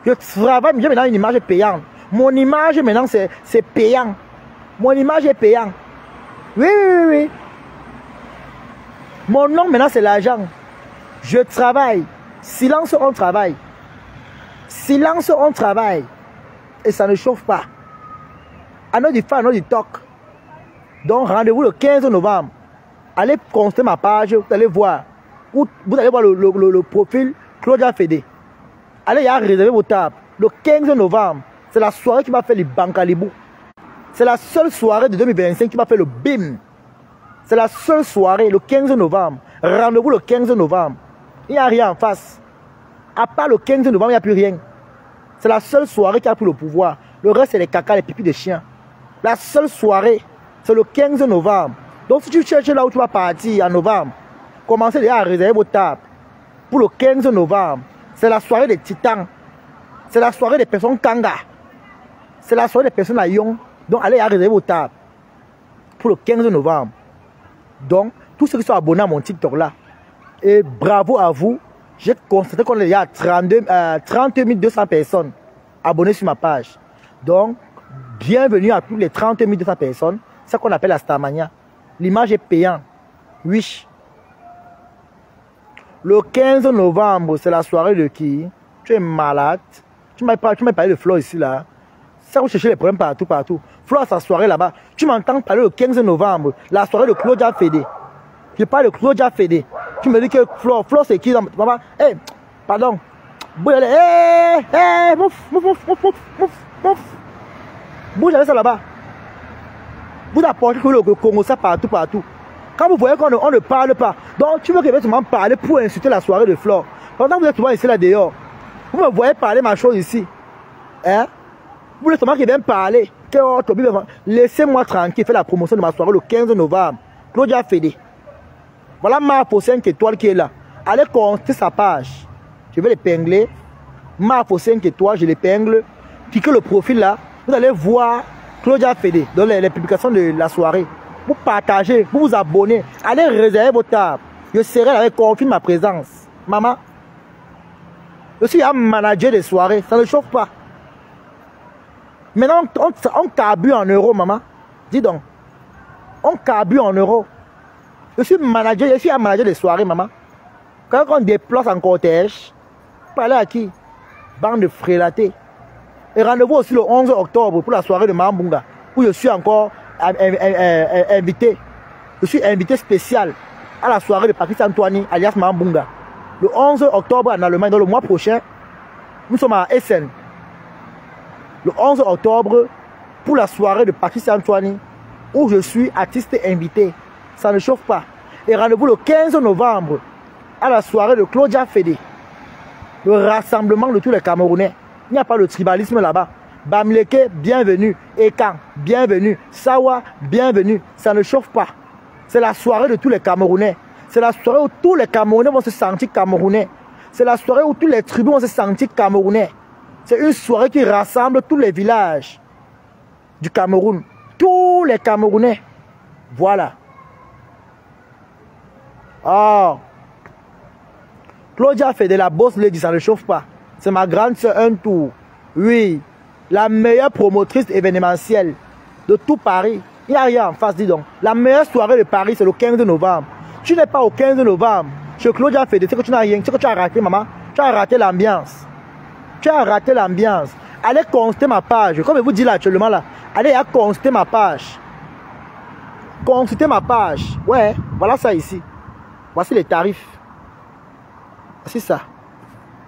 Je travaille, j'ai maintenant une image payante. Mon image maintenant c'est payant. Mon image est payant. Oui. Mon nom maintenant c'est l'argent. Je travaille. Silence, on travaille. Silence, on travaille. Et ça ne chauffe pas. À notre fan, à notre talk. Donc rendez-vous le 15 novembre. Allez consulter ma page, vous allez voir. Vous allez voir le profil Claudia Fédé. Allez y réserver vos tables. Le 15 novembre, c'est la soirée qui m'a fait le Bankalibou. C'est la seule soirée de 2025 qui m'a fait le BIM. C'est la seule soirée, le 15 novembre. Rendez-vous le 15 novembre. Il n'y a rien en face. À part le 15 novembre, il n'y a plus rien. C'est la seule soirée qui a pris le pouvoir. Le reste, c'est les caca, les pipis de chiens. La seule soirée, c'est le 15 novembre. Donc si tu cherches là où tu vas partir en novembre, commencez déjà à réserver vos tables. Pour le 15 novembre, c'est la soirée des titans. C'est la soirée des personnes Kanga. C'est la soirée des personnes à Yon. Donc allez à réserver vos tables. Pour le 15 novembre. Donc, tous ceux qui sont abonnés à mon TikTok là, et bravo à vous. J'ai constaté qu'on est à 30 200 personnes abonnées sur ma page. Donc, bienvenue à tous les 30 200 personnes. C'est ce qu'on appelle la Starmania. L'image est payante. Oui. Le 15 novembre, c'est la soirée de qui? Tu es malade. Tu m'as parlé de Flo ici, là. Ça, vous cherchez les problèmes partout, partout. Flo a sa soirée là-bas. Tu m'entends parler le 15 novembre, la soirée de Claudia Fédé. Je parle de Claudia Fédé. Tu me dis que Flo c'est qui dans maman? Hey, pardon. Bouge, mouf. Bouge avec ça là-bas. Vous apportez que le Congo, ça partout, partout. Quand vous voyez qu'on ne parle pas, donc tu veux que je vais parler pour insulter la soirée de Flore. Pendant que vous êtes souvent ici là dehors, vous me voyez parler ma chose ici. Hein? Vous voulez seulement qu'il vienne parler. Laissez-moi tranquille, faire la promotion de ma soirée le 15 novembre. Claudia Fédé. Voilà Marc pour 5 étoiles qui est là. Allez consulter sa page. Je vais l'épingler. Marc pour 5 étoiles, je l'épingle. Cliquez le profil là. Vous allez voir Claudia Fédé dans les publications de la soirée. Vous partagez, vous vous abonnez. Allez réserver vos tables. Je serai là, confirme ma présence. Maman. Je suis un manager de soirée. Ça ne chauffe pas. Maintenant, on carbure en euros, maman. Dis donc. On carbure en euros. Je suis un manager de soirée, maman. Quand on déplace en cortège, parlez à qui? Bande de frélatés. Et rendez-vous aussi le 11 octobre pour la soirée de Mambunga, où je suis encore invité. Je suis invité spécial à la soirée de Patrice Antoine, alias Mambunga. Le 11 octobre en Allemagne, dans le mois prochain, nous sommes à Essen. Le 11 octobre, pour la soirée de Patrice Antoine, où je suis artiste invité. Ça ne chauffe pas. Et rendez-vous le 15 novembre, à la soirée de Claudia Fédé. Le rassemblement de tous les Camerounais. Il n'y a pas de tribalisme là-bas. Bamileke, bienvenue. Ekan, bienvenue. Sawa, bienvenue. Ça ne chauffe pas. C'est la soirée de tous les Camerounais. C'est la soirée où tous les Camerounais vont se sentir Camerounais. C'est la soirée où tous les tribus vont se sentir Camerounais. C'est une soirée qui rassemble tous les villages du Cameroun. Tous les Camerounais. Voilà. Oh. Claudia fait de la boss lady, ça ne chauffe pas. C'est ma grande soeur, un tour. Oui. La meilleure promotrice événementielle de tout Paris. Il n'y a rien en face, dis donc. La meilleure soirée de Paris, c'est le 15 novembre. Tu n'es pas au 15 novembre. Chez Claudia Fédé, c'est que tu n'as rien. C'est que tu as raté, maman. Tu as raté l'ambiance. Tu as raté l'ambiance. Allez consulter ma page. Comme je vous dis là actuellement là. Allez consulter ma page. Consultez ma page. Ouais, voilà ça ici. Voici les tarifs. Voici ça.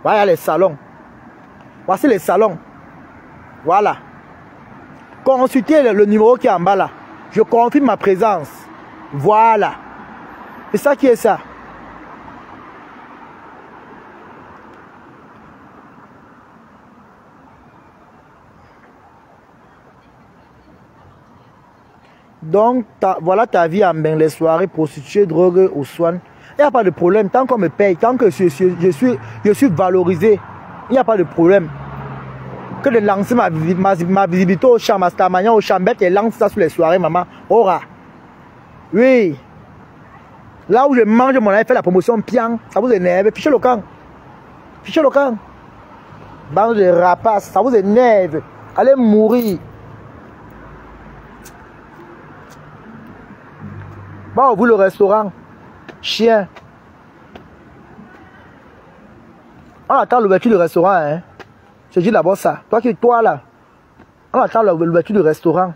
Voilà les salons. Voici les salons. Voilà. Consultez le numéro qui est en bas là. Je confirme ma présence. Voilà. C'est ça qui est ça. Donc, voilà ta vie en bain, les soirées, prostituées, drogue ou soins. Il n'y a pas de problème. Tant qu'on me paye, tant que je suis valorisé, il n'y a pas de problème. Que de lancer ma visibilité au champ, à Stamagnan, au Chambette et lance ça sur les soirées, maman. Aura. Oui. Là où je mange, mon ami fait la promotion pian, ça vous énerve. Fichez le camp. Fichez le camp. Bande de rapaces, ça vous énerve. Allez mourir. Bon, vous le restaurant. Chien. On attend l'ouverture du restaurant, hein. Je dis d'abord ça. Toi là. On attend l'ouverture du restaurant.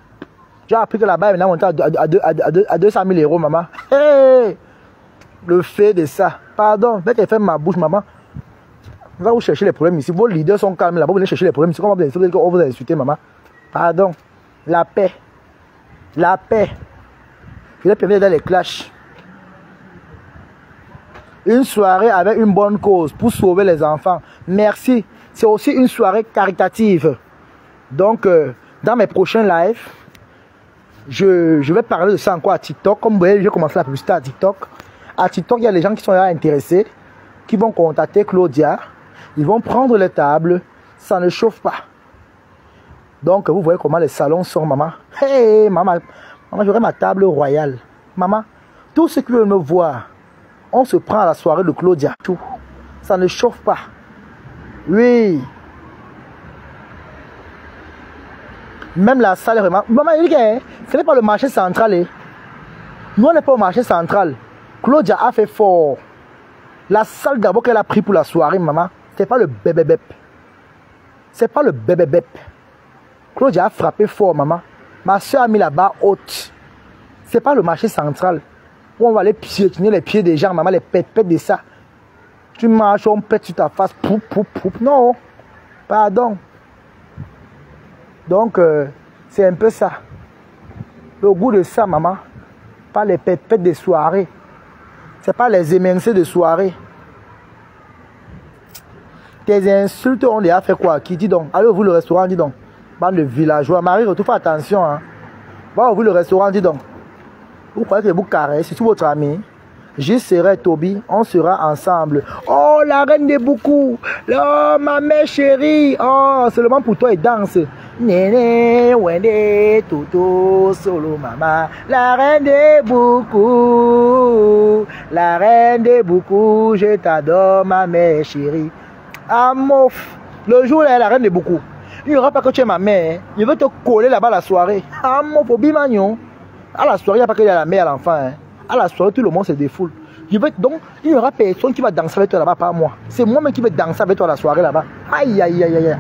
J'ai appris que là-bas, maintenant, on est à 200 000 euros, maman. Hey! Le fait de ça. Pardon, dès qu'elle fait ma bouche, maman. Vous allez chercher les problèmes ici. Vos leaders sont calmes là-bas, vous venez chercher les problèmes ici. Comment vous insulter, maman? Pardon. La paix. La paix. Je vais permettre dans les clashs. Une soirée avec une bonne cause pour sauver les enfants. Merci. C'est aussi une soirée caritative. Donc, dans mes prochains lives, je vais parler de ça encore à TikTok. Comme vous voyez, j'ai commencé la publicité à TikTok. À TikTok, il y a des gens qui sont là intéressés, qui vont contacter Claudia. Ils vont prendre les tables. Ça ne chauffe pas. Donc, vous voyez comment les salons sont, maman. Hey, maman. Maman, j'aurai ma table royale. Maman, tout ce qui veut me voir, on se prend à la soirée de Claudia. Tout. Ça ne chauffe pas. Oui. Même la salle est vraiment... Maman, ce n'est pas le marché central. Nous, on n'est pas au marché central. Claudia a fait fort. La salle d'abord qu'elle a pris pour la soirée, maman, ce n'est pas le bébé. C'est pas le bébé. Claudia a frappé fort, maman. Ma soeur a mis la barre haute. C'est pas le marché central où on va aller piétiner les pieds des gens, maman, les pètes de ça. Tu marches, on pète sur ta face. Poup, poup, poup. Non, pardon. Donc, c'est un peu ça. Le goût de ça, maman. Pas les pètes de soirée. C'est pas les émincés de soirée. Tes insultes ont déjà fait quoi? Qui dit donc? Allez ouvrir le restaurant, dis donc. Bande de villageois. Marie, retour, fais attention. Hein. Va ouvrir le restaurant, dis donc. Vous croyez que vous caressez, c'est votre ami? Je serai Toby, on sera ensemble. Oh, la reine des Boucou. Oh, ma mère chérie. Oh, seulement pour toi, et danse. Néné, wende, toto, solo, maman. La reine des Boucou. La reine des Boucou, je t'adore, ma mère chérie. Amouf. Le jour où elle est la reine des Boucou, il n'y aura pas que tu es ma mère. Il veut te coller là-bas la soirée. Amouf, au bimagnon. À la soirée, il n'y a pas que la mère à l'enfant. Hein. À la soirée, tout le monde se défoule. Donc, il n'y aura personne qui va danser avec toi là-bas, pas moi. C'est moi-même qui vais danser avec toi à la soirée là-bas. Aïe, aïe, aïe, aïe.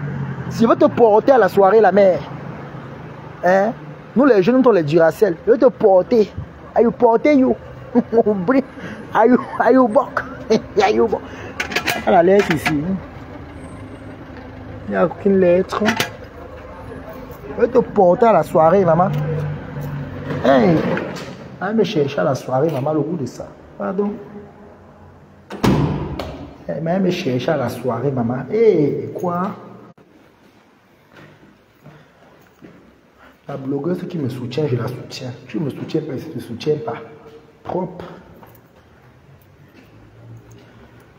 Si je veux te porter à la soirée, la mère, hein? Nous les jeunes, nous les Duracell. Je veux te porter. Are you porter you? Are you bok? Are you bok? La lettre ici. Il n'y a aucune lettre. Je veux te porter à la soirée, maman. Hey! Elle me chercher à la soirée, maman, le goût de ça. Pardon. Elle me chercher à la soirée, maman. Hey, quoi? La blogueuse qui me soutient, je la soutiens. Tu ne me soutiens pas, je ne te soutiens pas. Propre.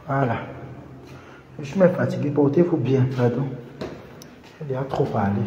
Voilà. Je suis même fatigué. Portez-vous bien, pardon. Il y a trop parlé.